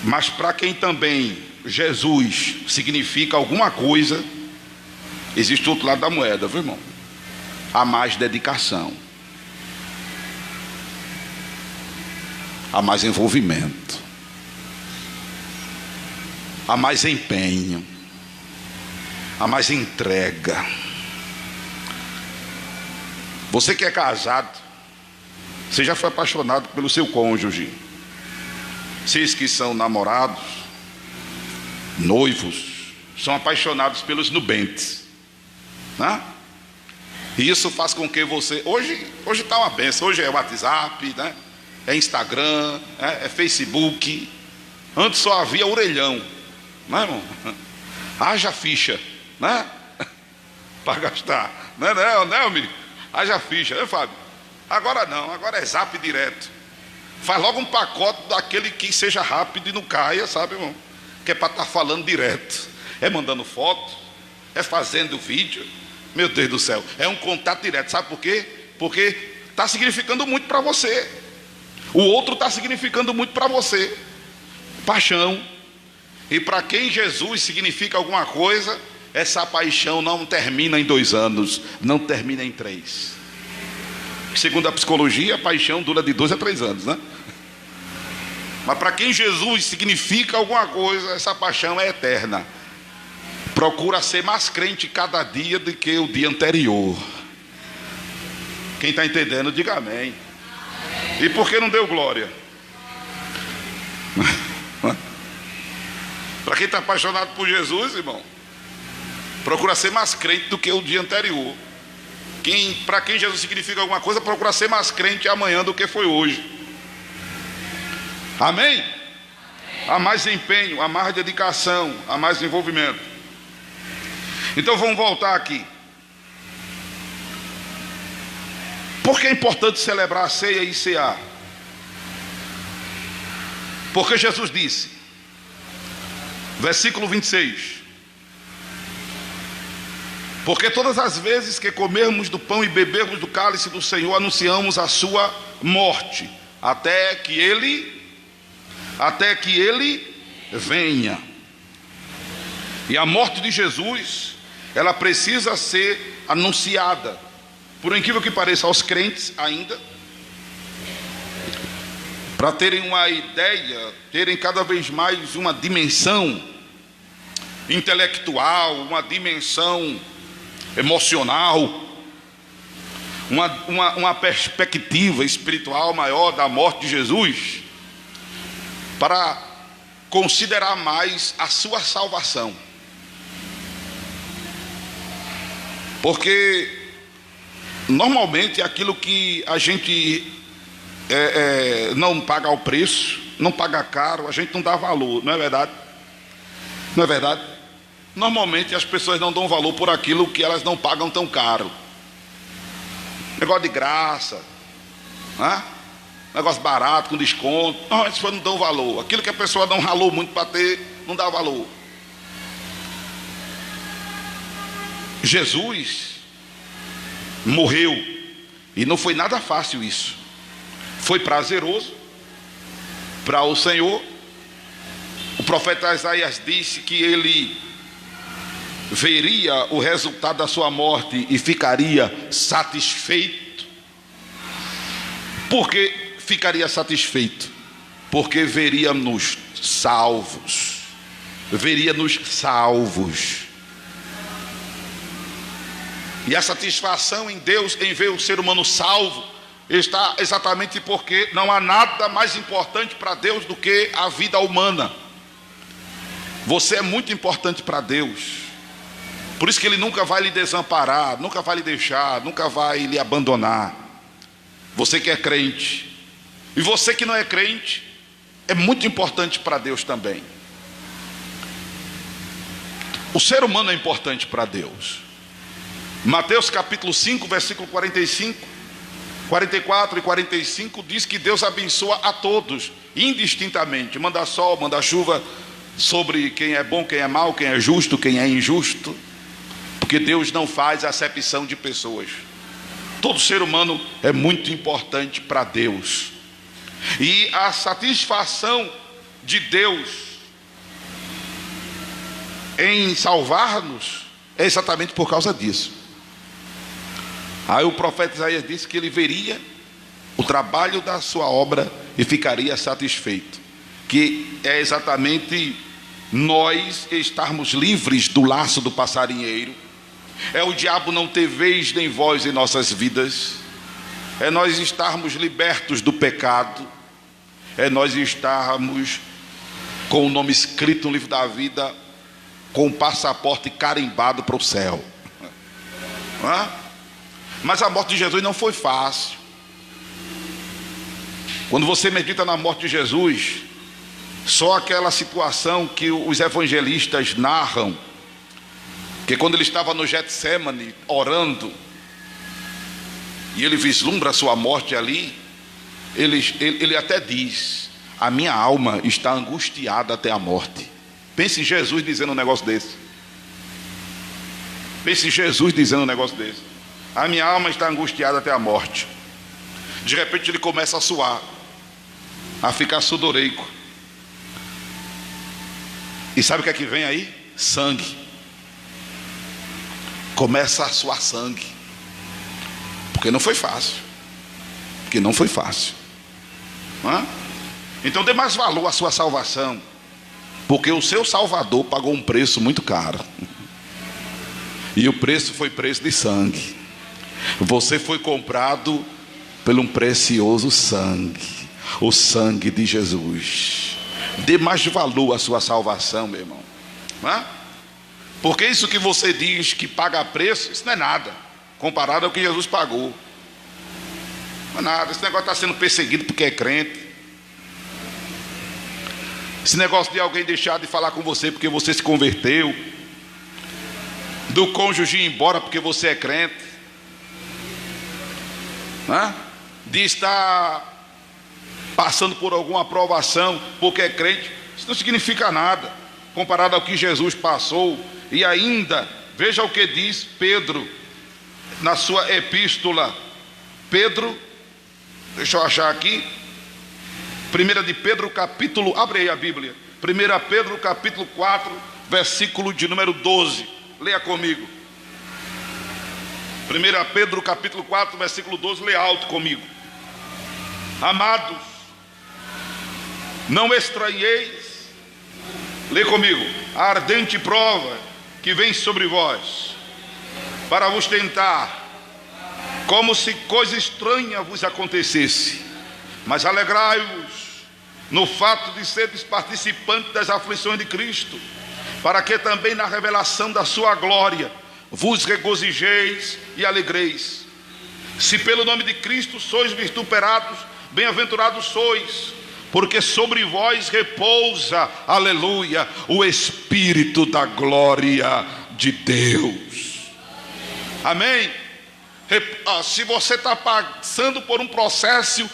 Mas para quem também Jesus significa alguma coisa, existe outro lado da moeda, viu, irmão? Há mais dedicação, há mais envolvimento, há mais empenho, há mais entrega. Você que é casado, você já foi apaixonado pelo seu cônjuge. Vocês que são namorados, noivos, são apaixonados pelos nubentes, né? E isso faz com que você, hoje está uma benção, hoje é WhatsApp, né? É Instagram, é Facebook. Antes só havia orelhão, né, irmão? Haja ficha, né? Para gastar, né, amigo? Haja ficha, né, Fábio? Agora não, agora é zap direto. Faz logo um pacote daquele que seja rápido e não caia, sabe, irmão? Que é para estar falando direto. É mandando foto, é fazendo vídeo. Meu Deus do céu, é um contato direto. Sabe por quê? Porque está significando muito para você. O outro está significando muito para você. Paixão. E para quem Jesus significa alguma coisa, essa paixão não termina em 2 anos, não termina em 3. Segundo a psicologia, a paixão dura de 2 a 3 anos, né? Mas para quem Jesus significa alguma coisa, essa paixão é eterna. Procura ser mais crente cada dia do que o dia anterior. Quem está entendendo, diga amém. E por que não deu glória? Para quem está apaixonado por Jesus, irmão, procura ser mais crente do que o dia anterior. Para quem Jesus significa alguma coisa, procura ser mais crente amanhã do que foi hoje. Amém? Há mais empenho, há mais dedicação, há mais envolvimento. Então vamos voltar aqui. Por que é importante celebrar a ceia e cear? Porque Jesus disse, versículo 26: porque todas as vezes que comermos do pão e bebermos do cálice do Senhor, anunciamos a sua morte, até que ele venha. E a morte de Jesus, ela precisa ser anunciada, por incrível que pareça, aos crentes ainda, para terem uma ideia, terem cada vez mais uma dimensão intelectual, uma dimensão emocional, uma perspectiva espiritual maior da morte de Jesus, para considerar mais a sua salvação. Porque normalmente aquilo que a gente não paga o preço, não paga caro, a gente não dá valor, não é verdade? Não é verdade? Normalmente as pessoas não dão valor por aquilo que elas não pagam tão caro. Negócio de graça, né? Negócio barato, com desconto. Não, as pessoas não dão valor. Aquilo que a pessoa não ralou muito para ter, não dá valor. Jesus morreu, e não foi nada fácil isso. Foi prazeroso para o Senhor. O profeta Isaías disse que ele veria o resultado da sua morte e ficaria satisfeito. Por que ficaria satisfeito? Porque veria-nos salvos. Veria-nos salvos. E a satisfação em Deus em ver o ser humano salvo está exatamente porque não há nada mais importante para Deus do que a vida humana. Você é muito importante para Deus. Por isso que Ele nunca vai lhe desamparar, nunca vai lhe deixar, nunca vai lhe abandonar. Você que é crente, e você que não é crente, é muito importante para Deus também. O ser humano é importante para Deus. Mateus capítulo 5, versículo 45, 44 e 45 diz que Deus abençoa a todos, indistintamente. Manda sol, manda chuva sobre quem é bom, quem é mau, quem é justo, quem é injusto. Porque Deus não faz acepção de pessoas. Todo ser humano é muito importante para Deus. E a satisfação de Deus em salvar-nos é exatamente por causa disso. Aí o profeta Isaías disse que ele veria o trabalho da sua obra e ficaria satisfeito. Que é exatamente nós estarmos livres do laço do passarinheiro. É o diabo não ter vez nem voz em nossas vidas. É nós estarmos libertos do pecado. É nós estarmos com o nome escrito no livro da vida, com o passaporte carimbado para o céu. Mas a morte de Jesus não foi fácil. Quando você medita na morte de Jesus, só aquela situação que os evangelistas narram, que quando ele estava no Getsemane orando, e ele vislumbra a sua morte ali, ele até diz: a minha alma está angustiada até a morte. Pense em Jesus dizendo um negócio desse. Pense em Jesus dizendo um negócio desse. A minha alma está angustiada até a morte. De repente ele começa a suar, a ficar sudoreico. E sabe o que é que vem aí? Sangue. Começa a suar sangue. Porque não foi fácil. Porque não foi fácil. Então dê mais valor à sua salvação, porque o seu Salvador pagou um preço muito caro. E o preço foi preço de sangue. Você foi comprado por um precioso sangue, o sangue de Jesus. Dê mais valor à sua salvação, meu irmão. Porque isso que você diz que paga preço, isso não é nada comparado ao que Jesus pagou. Não é nada. Esse negócio está sendo perseguido porque é crente. Esse negócio de alguém deixar de falar com você porque você se converteu, do cônjuge ir embora porque você é crente, de estar passando por alguma aprovação porque é crente, isso não significa nada comparado ao que Jesus passou. E ainda, veja o que diz Pedro na sua epístola. Pedro, deixa eu achar aqui, 1 de Pedro capítulo, abre aí a Bíblia, 1 Pedro capítulo 4, versículo de número 12, leia comigo. 1 Pedro capítulo 4, versículo 12, leia alto comigo. Amados, não estranheis, lê comigo, a ardente prova que vem sobre vós, para vos tentar, como se coisa estranha vos acontecesse, mas alegrai-vos no fato de seres participantes das aflições de Cristo, para que também na revelação da sua glória vos regozijeis e alegreis. Se pelo nome de Cristo sois vituperados, bem-aventurados sois, porque sobre vós repousa, aleluia, o Espírito da glória de Deus. Amém? Se você está passando por um processo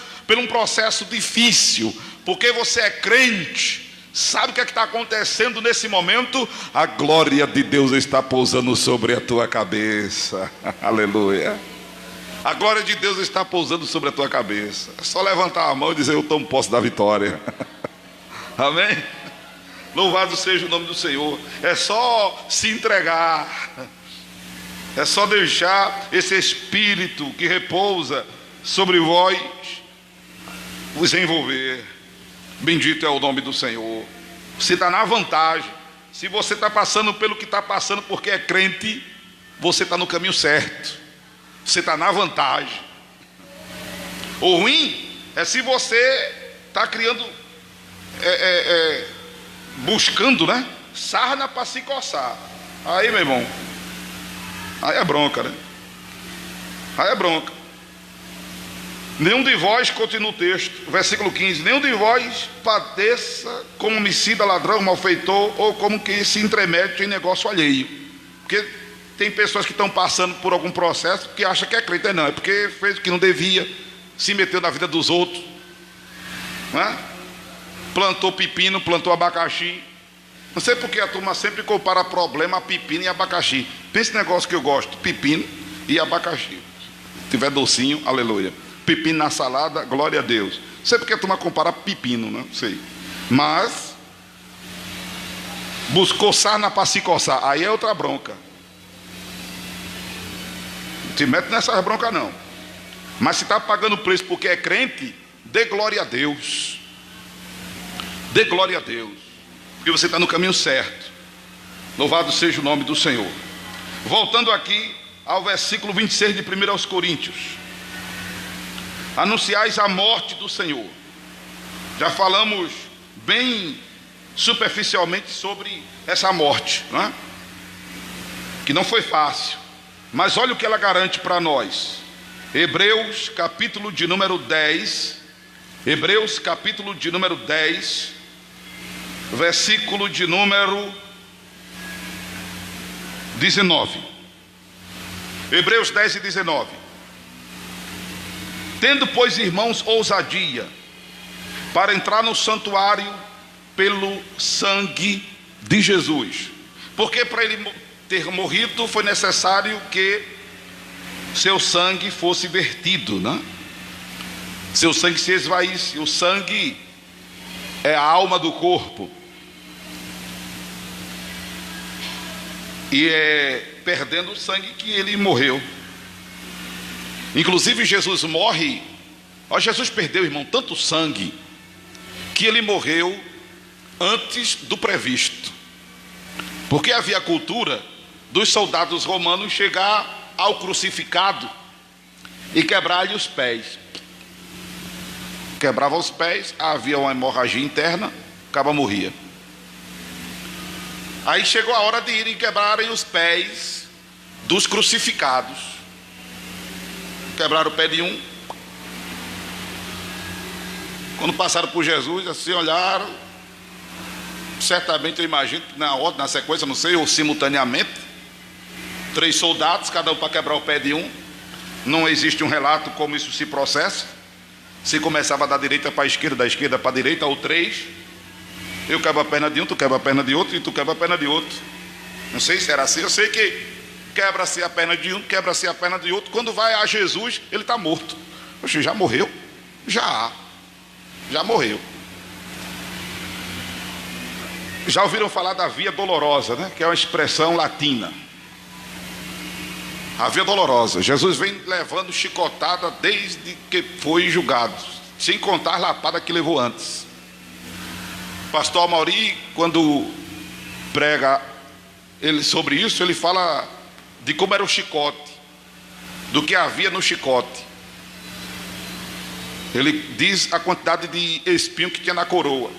difícil, porque você é crente, sabe o que está acontecendo nesse momento? A glória de Deus está pousando sobre a tua cabeça. Aleluia. A glória de Deus está pousando sobre a tua cabeça. É só levantar a mão e dizer: eu tomo posse da vitória. Amém? Louvado seja o nome do Senhor. É só se entregar. É só deixar esse Espírito que repousa sobre vós vos envolver. Bendito é o nome do Senhor. Você está na vantagem. Se você está passando pelo que está passando porque é crente, você está no caminho certo. Você está na vantagem. O ruim é se você está criando, buscando, né, sarna para se coçar. Aí, meu irmão, aí é bronca, né? Aí é bronca. Nenhum de vós, continua o texto, versículo 15, nenhum de vós padeça como homicida, ladrão, malfeitor, ou como que se intromete em negócio alheio. Porque tem pessoas que estão passando por algum processo que acham que é crente. Não, é porque fez o que não devia, se meteu na vida dos outros, não é? Plantou pepino, plantou abacaxi. Não sei porque a turma sempre compara problema a pepino e abacaxi. Pensa esse negócio que eu gosto: pepino e abacaxi. Se tiver docinho, aleluia. Pepino na salada, glória a Deus. Não sei porque a turma compara pepino, não sei. Mas buscou sarna para se coçar, aí é outra bronca. Não te mete nessas broncas não. Mas se está pagando preço porque é crente, dê glória a Deus. Dê glória a Deus, porque você está no caminho certo. Louvado seja o nome do Senhor. Voltando aqui ao versículo 26 de 1 aos Coríntios: anunciais a morte do Senhor. Já falamos bem superficialmente sobre essa morte, não é? Que não foi fácil, mas olha o que ela garante para nós. Hebreus capítulo de número 10, Hebreus capítulo de número 10, versículo de número 19. Hebreus 10 e 19. Tendo, pois, irmãos, ousadia para entrar no santuário pelo sangue de Jesus, porque para ele ter morrido foi necessário que seu sangue fosse vertido, né? Seu sangue se esvaísse. O sangue é a alma do corpo, e é perdendo o sangue que ele morreu. Inclusive Jesus morre, ó, Jesus perdeu, irmão, tanto sangue que ele morreu antes do previsto, porque havia a cultura dos soldados romanos chegar ao crucificado e quebrar-lhe os pés. Quebrava os pés, havia uma hemorragia interna, o cabo morria. Aí chegou a hora de irem quebrarem os pés dos crucificados. Quebraram o pé de um. Quando passaram por Jesus, assim olharam. Certamente eu imagino que na ordem, na sequência, não sei, ou simultaneamente, 3 soldados, cada um para quebrar o pé de um. Não existe um relato como isso se processa. Se começava da direita para a esquerda, da esquerda para a direita, ou 3. Eu quebro a perna de um, tu quebra a perna de outro, e tu quebra a perna de outro. Não sei se era assim. Eu sei que quebra-se a perna de um, quebra-se a perna de outro. Quando vai a Jesus, ele está morto. Poxa, já morreu? Já morreu. Já ouviram falar da via dolorosa, né? Que é uma expressão latina. A via dolorosa. Jesus vem levando chicotada desde que foi julgado, sem contar a lapada que levou antes. Pastor Amauri, quando prega sobre isso, ele fala de como era o chicote, do que havia no chicote. Ele diz a quantidade de espinho que tinha na coroa.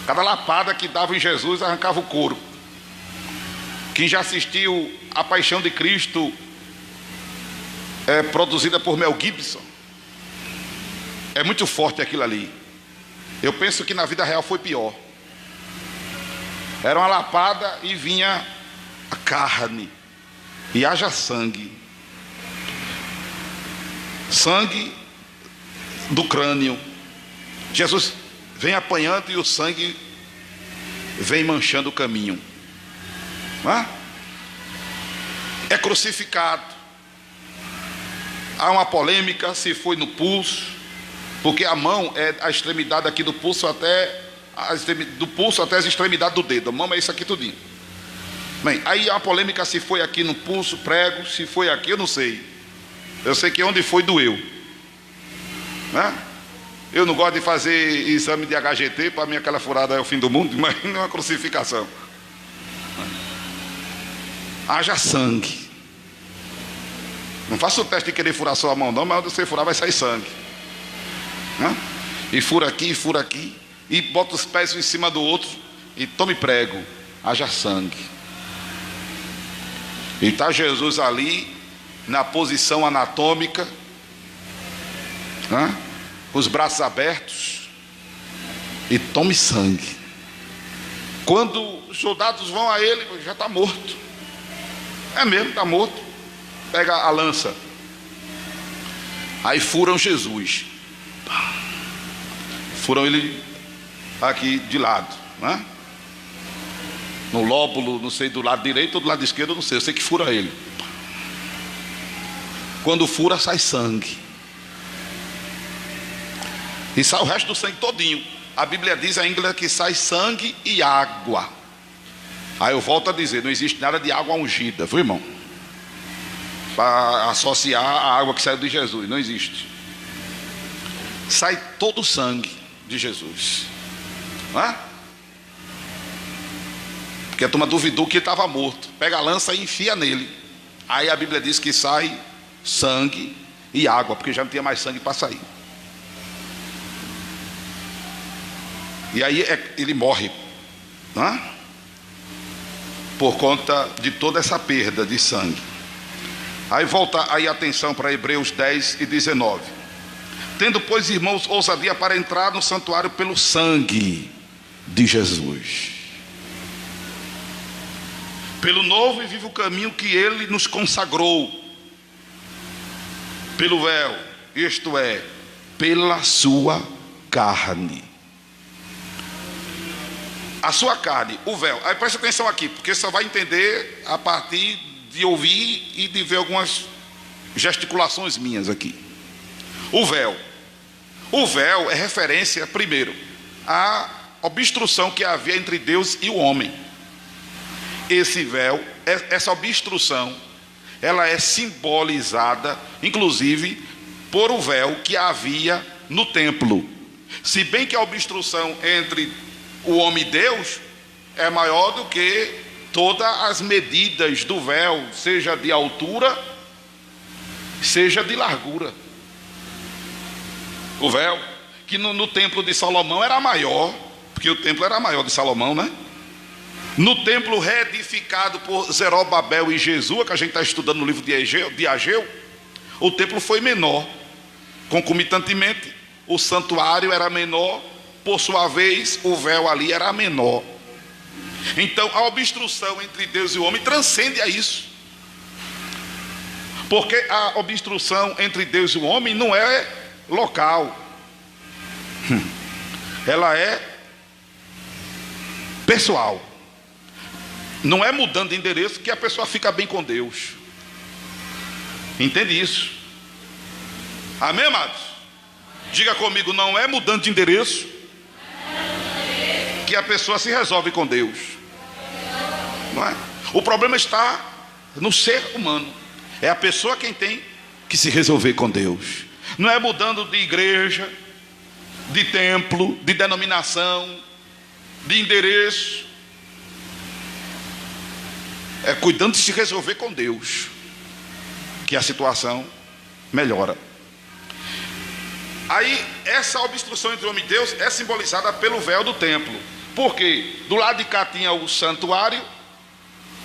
Cada lapada que dava em Jesus arrancava o couro. Quem já assistiu A Paixão de Cristo, produzida por Mel Gibson, é muito forte aquilo ali. Eu penso que na vida real foi pior. Era uma lapada e vinha a carne, e haja sangue. Sangue do crânio. Jesus vem apanhando e o sangue vem manchando o caminho. Não é? É crucificado. Há uma polêmica se foi no pulso, porque a mão é a extremidade aqui do pulso até as extremidades do dedo. A mão é isso aqui tudinho. Bem, aí há uma polêmica se foi aqui no pulso, prego, se foi aqui, eu não sei. Eu sei que onde foi doeu, né? Eu não gosto de fazer exame de HGT, para mim aquela furada é o fim do mundo, imagina uma crucificação. Haja sangue. Não faça o teste de querer furar só a mão não, mas onde você furar vai sair sangue, né? E fura aqui, e bota os pés um em cima do outro, e tome prego, haja sangue. E está Jesus ali, na posição anatômica, né? Com os braços abertos, e tome sangue. Quando os soldados vão a ele, já está morto. É mesmo, está morto. Pega a lança. Aí furam Jesus. Furam ele aqui de lado, né? No lóbulo, não sei, do lado direito ou do lado esquerdo, não sei. Eu sei que fura ele. Quando fura, sai sangue. E sai o resto do sangue todinho. A Bíblia diz ainda que sai sangue e água. Aí eu volto a dizer, não existe nada de água ungida, viu, irmão? Para associar a água que saiu de Jesus, não existe. Sai todo o sangue de Jesus, não é? Porque a turma duvidou que ele estava morto. Pega a lança e enfia nele. Aí a Bíblia diz que sai sangue e água, porque já não tinha mais sangue para sair. E aí ele morre, não é? Por conta de toda essa perda de sangue. Aí volta aí a atenção para Hebreus 10 e 19. Tendo, pois, irmãos, ousadia para entrar no santuário pelo sangue de Jesus, pelo novo e vivo caminho que ele nos consagrou, pelo véu, isto é, pela sua carne. A sua carne, o véu. Aí presta atenção aqui, porque você só vai entender a partir de ouvir e de ver algumas gesticulações minhas aqui. O véu. O véu é referência, primeiro, à obstrução que havia entre Deus e o homem. Esse véu, essa obstrução, ela é simbolizada, inclusive, por o véu que havia no templo. Se bem que a obstrução entre o homem e Deus é maior do que todas as medidas do véu, seja de altura, seja de largura. O véu, que no templo de Salomão era maior, porque o templo era maior de Salomão, né? No templo reedificado por Zerobabel e Jesua, que a gente está estudando no livro de Ageu, o templo foi menor. Concomitantemente, o santuário era menor, por sua vez, o véu ali era menor. Então, a obstrução entre Deus e o homem transcende a isso. Porque a obstrução entre Deus e o homem não é local. Ela é pessoal. Não é mudando de endereço que a pessoa fica bem com Deus. Entende isso? Amém, amados? Diga comigo, não é mudando de endereço que a pessoa se resolve com Deus. Não é? O problema está no ser humano. É a pessoa quem tem que se resolver com Deus. Não é mudando de igreja, de templo, de denominação, de endereço. É cuidando de se resolver com Deus que a situação melhora. Aí essa obstrução entre o homem e Deus é simbolizada pelo véu do templo. Porque do lado de cá tinha o santuário,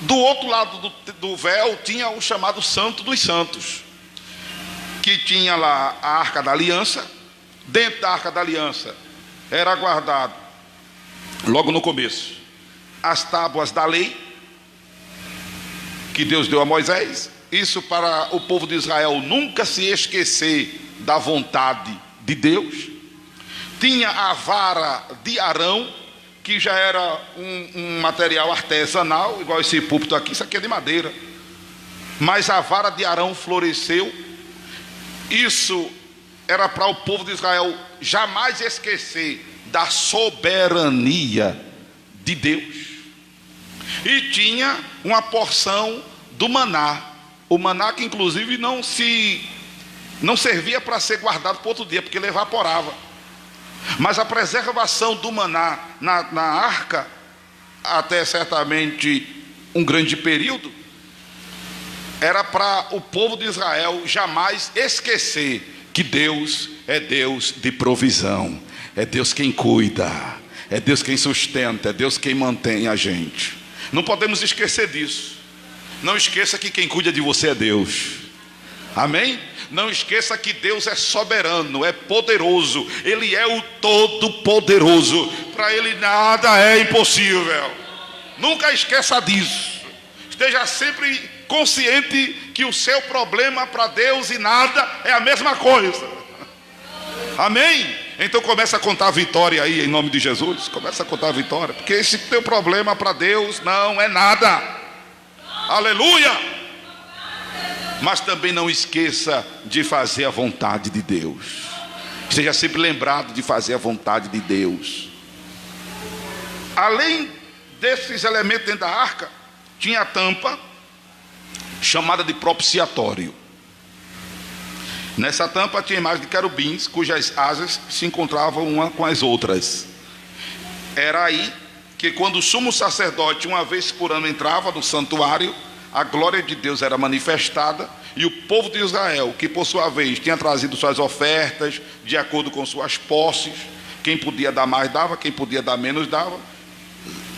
do outro lado do véu tinha o chamado Santo dos Santos, que tinha lá a Arca da Aliança. Dentro da Arca da Aliança era guardado, logo no começo, as tábuas da lei que Deus deu a Moisés. Isso para o povo de Israel nunca se esquecer da vontade de Deus. Tinha a vara de Arão, que já era um material artesanal, igual esse púlpito aqui. Isso aqui é de madeira, mas a vara de Arão floresceu. Isso era para o povo de Israel jamais esquecer da soberania de Deus. E tinha uma porção do maná, o maná que inclusive não servia para ser guardado para outro dia, porque ele evaporava. Mas a preservação do maná na arca, até certamente um grande período, era para o povo de Israel jamais esquecer que Deus é Deus de provisão, é Deus quem cuida, é Deus quem sustenta, é Deus quem mantém a gente. Não podemos esquecer disso. Não esqueça que quem cuida de você é Deus. Amém? Não esqueça que Deus é soberano, é poderoso. Ele é o Todo-Poderoso. Para Ele nada é impossível. Nunca esqueça disso. Esteja sempre consciente que o seu problema para Deus e nada é a mesma coisa. Amém? Então começa a contar a vitória aí, em nome de Jesus. Começa a contar a vitória, porque esse teu problema para Deus não é nada. Aleluia! Mas também não esqueça de fazer a vontade de Deus. Seja sempre lembrado de fazer a vontade de Deus. Além desses elementos dentro da arca, tinha a tampa chamada de propiciatório. Nessa tampa tinha a imagem de querubins, cujas asas se encontravam uma com as outras. Era aí que quando o sumo sacerdote uma vez por ano entrava no santuário, a glória de Deus era manifestada, e o povo de Israel, que por sua vez tinha trazido suas ofertas de acordo com suas posses, quem podia dar mais dava, quem podia dar menos dava.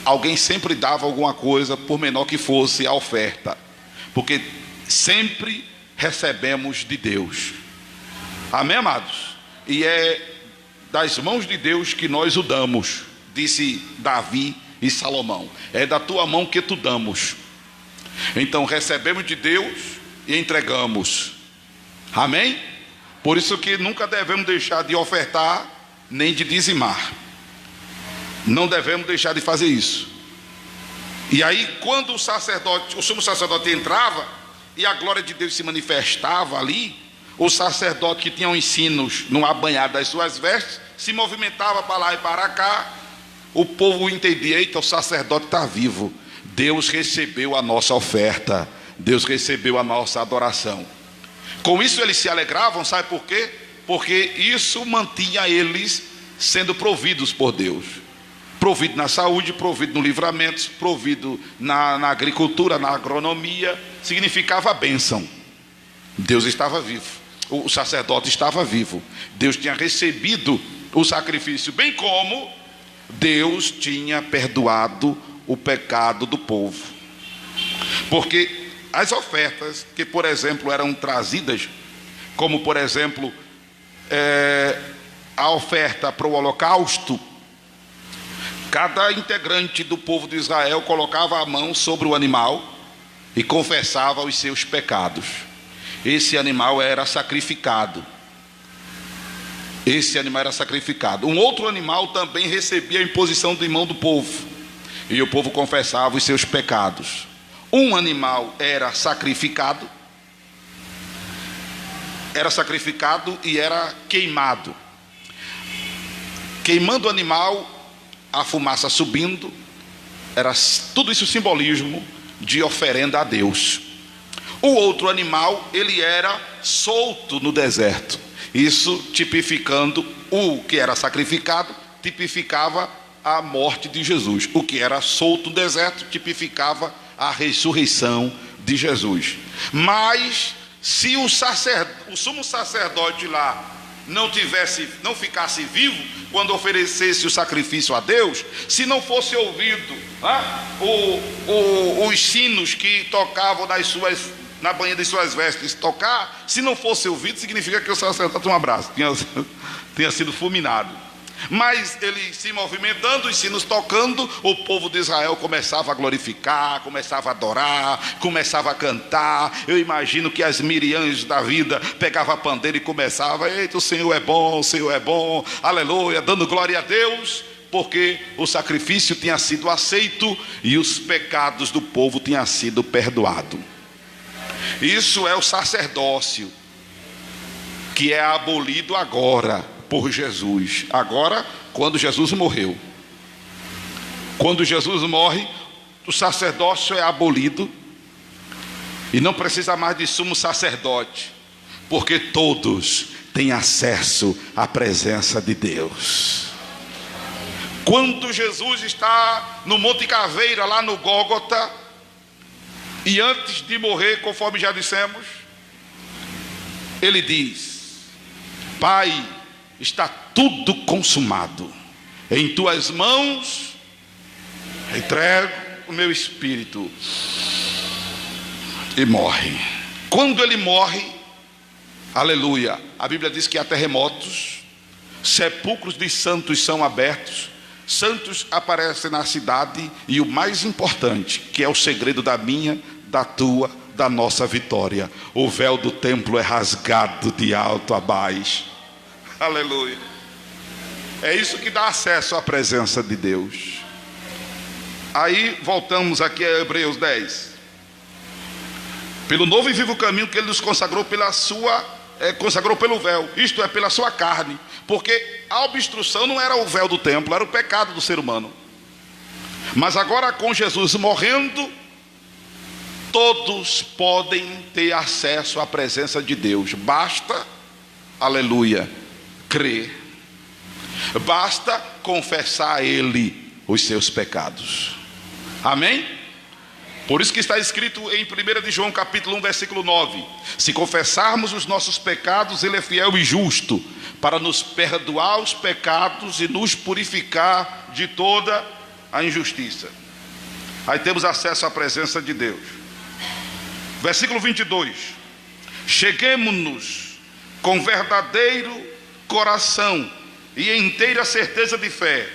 Alguém sempre dava alguma coisa, por menor que fosse a oferta, porque sempre recebemos de Deus. Amém, amados? E é das mãos de Deus que nós o damos, disse Davi e Salomão. É da tua mão que tu damos. Então recebemos de Deus e entregamos. Amém? Por isso que nunca devemos deixar de ofertar, nem de dizimar. Não devemos deixar de fazer isso. E aí quando o sumo sacerdote entrava e a glória de Deus se manifestava ali, o sacerdote que tinha os ensinos no abanhado das suas vestes se movimentava para lá e para cá. O povo entendia: eita, o sacerdote está vivo, Deus recebeu a nossa oferta, Deus recebeu a nossa adoração. Com isso eles se alegravam, sabe por quê? Porque isso mantinha eles sendo providos por Deus. Provido na saúde, provido no livramento, provido na agricultura, na agronomia. Significava bênção. Deus estava vivo, o sacerdote estava vivo, Deus tinha recebido o sacrifício, bem como Deus tinha perdoado o pecado do povo. Porque as ofertas que, por exemplo, eram trazidas, como por exemplo a oferta para o holocausto, cada integrante do povo de Israel colocava a mão sobre o animal e confessava os seus pecados. Esse animal era sacrificado. Um outro animal também recebia a imposição de mão do povo, e o povo confessava os seus pecados. Um animal era sacrificado e era queimado. Queimando o animal, a fumaça subindo, era tudo isso simbolismo de oferenda a Deus. O outro animal, ele era solto no deserto. Isso tipificando o que era sacrificado, tipificava a morte de Jesus. O que era solto no deserto tipificava a ressurreição de Jesus. Mas se o sumo sacerdote lá não ficasse vivo quando oferecesse o sacrifício a Deus, se não fosse ouvido os sinos que tocavam na banha de suas vestes tocar, se não fosse ouvido, significa que o sacerdote, um abraço, tinha sido fulminado. Mas ele se movimentando, os sinos tocando, o povo de Israel começava a glorificar, começava a adorar, começava a cantar. Eu imagino que as Miriams da vida pegavam a pandeira e começava: eita, o Senhor é bom, aleluia, dando glória a Deus, porque o sacrifício tinha sido aceito e os pecados do povo tinham sido perdoados. Isso é o sacerdócio, que é abolido agora por Jesus. Agora, quando Jesus morreu. Quando Jesus morre, o sacerdócio é abolido e não precisa mais de sumo sacerdote, porque todos têm acesso à presença de Deus. Quando Jesus está no Monte Caveira, lá no Gólgota, e antes de morrer, conforme já dissemos, ele diz: Pai, está tudo consumado, em tuas mãos entrego o meu espírito. E morre. Quando ele morre, aleluia, a Bíblia diz que há terremotos, sepulcros de santos são abertos, santos aparecem na cidade, e o mais importante, que é o segredo da minha, da tua da nossa vitória. O véu do templo é rasgado de alto a baixo. Aleluia. É isso que dá acesso à presença de Deus. Aí voltamos aqui a Hebreus 10. Pelo novo e vivo caminho que ele nos consagrou consagrou pelo véu, isto é, pela sua carne. Porque a obstrução não era o véu do templo, era o pecado do ser humano. Mas agora, com Jesus morrendo, todos podem ter acesso à presença de Deus. Basta, aleluia, crer. Basta confessar a Ele os seus pecados. Amém? Por isso que está escrito em 1 de João capítulo 1 versículo 9: se confessarmos os nossos pecados, Ele é fiel e justo para nos perdoar os pecados e nos purificar de toda a injustiça. Aí temos acesso à presença de Deus. Versículo 22: cheguemo-nos com verdadeiro coração e inteira certeza de fé,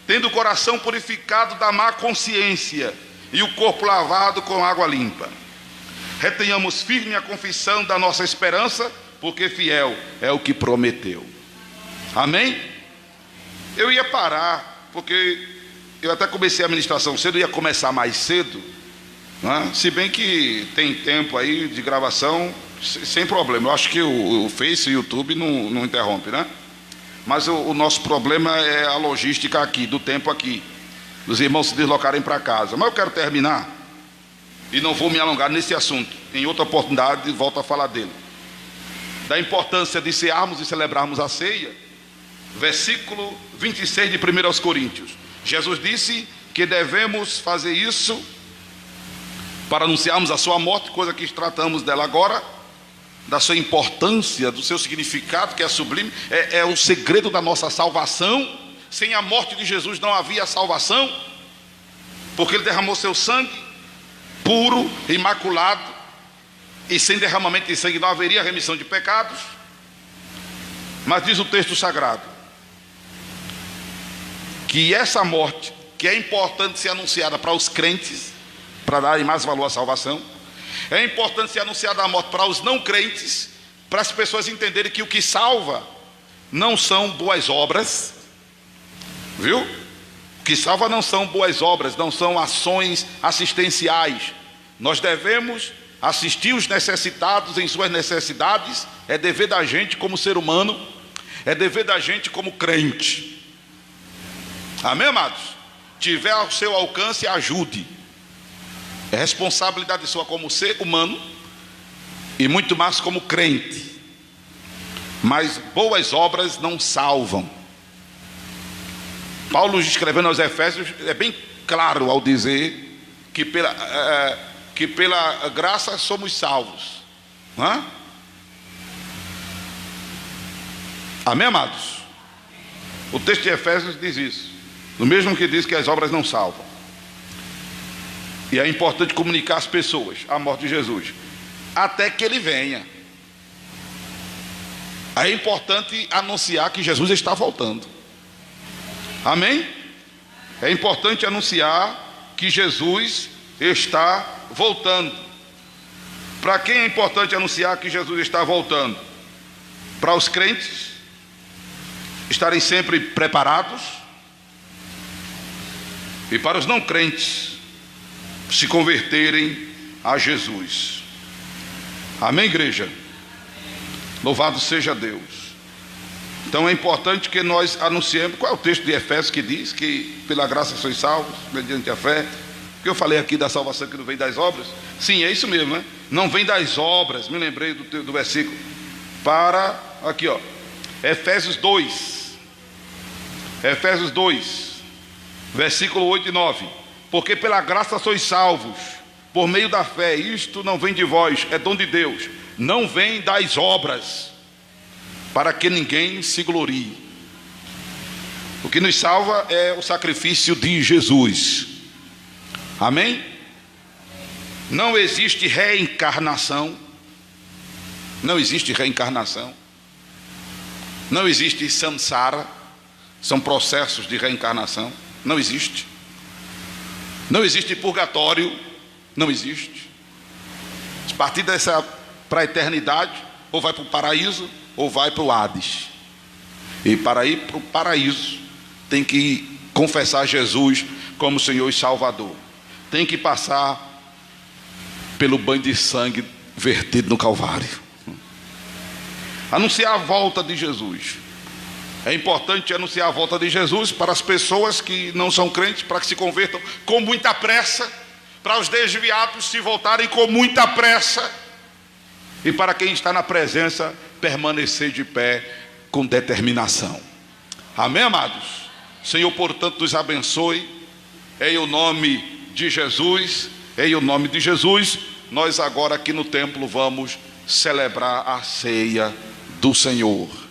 tendo o coração purificado da má consciência e o corpo lavado com água limpa. Retenhamos firme a confissão da nossa esperança, porque fiel é o que prometeu. Amém? Eu ia parar, porque eu até comecei a ministração cedo, ia começar mais cedo, né? Se bem que tem tempo aí de gravação, sem problema. Eu acho que o Face e o YouTube não interrompe, né? Mas o nosso problema é a logística aqui, do tempo aqui, dos irmãos se deslocarem para casa. Mas eu quero terminar, e não vou me alongar nesse assunto. Em outra oportunidade volto a falar dele, da importância de cearmos e celebrarmos a ceia. Versículo 26 de 1 Coríntios. Jesus disse que devemos fazer isso para anunciarmos a sua morte, coisa que tratamos dela agora, da sua importância, do seu significado, que é sublime, é o segredo da nossa salvação. Sem a morte de Jesus não havia salvação, porque Ele derramou seu sangue puro, imaculado, e sem derramamento de sangue não haveria remissão de pecados. Mas diz o texto sagrado que essa morte, que é importante ser anunciada para os crentes, para darem mais valor à salvação, é importante ser anunciada a morte para os não crentes, para as pessoas entenderem que o que salva não são boas obras, viu? O que salva não são boas obras, não são ações assistenciais. Nós devemos assistir os necessitados em suas necessidades, é dever da gente como ser humano, é dever da gente como crente. Amém, amados? Tiver ao seu alcance, ajude. É responsabilidade sua como ser humano e muito mais como crente. Mas boas obras não salvam. Paulo, escrevendo aos Efésios, é bem claro ao dizer que pela graça somos salvos. Não é? Amém, amados? O texto de Efésios diz isso. O mesmo que diz que as obras não salvam. E é importante comunicar às pessoas a morte de Jesus, até que Ele venha. É importante anunciar que Jesus está voltando. Amém? É importante anunciar que Jesus está voltando. Para quem é importante anunciar que Jesus está voltando? Para os crentes estarem sempre preparados, e para os não crentes se converterem a Jesus. Amém, igreja? Louvado seja Deus. Então é importante que nós anunciemos. Qual é o texto de Efésios que diz que pela graça sois salvos mediante a fé? Porque eu falei aqui da salvação que não vem das obras. Sim, é isso mesmo, né? Não vem das obras. Me lembrei do versículo. Aqui, ó, Efésios 2, versículo 8 e 9. Porque pela graça sois salvos por meio da fé. Isto não vem de vós, é dom de Deus, não vem das obras, para que ninguém se glorie. O que nos salva é o sacrifício de Jesus. Amém? Não existe reencarnação. Não existe reencarnação. Não existe samsara. São processos de reencarnação. Não existe. Não existe purgatório. Não existe. A partir dessa para a eternidade, ou vai para o paraíso, ou vai para o Hades. E para ir para o paraíso, tem que confessar Jesus como Senhor e Salvador. Tem que passar pelo banho de sangue vertido no Calvário. Anunciar a volta de Jesus. É importante anunciar a volta de Jesus para as pessoas que não são crentes, para que se convertam com muita pressa, para os desviados se voltarem com muita pressa, e para quem está na presença permanecer de pé com determinação. Amém, amados? Senhor, portanto, nos abençoe, em o nome de Jesus. Em o nome de Jesus, nós agora aqui no templo vamos celebrar a ceia do Senhor.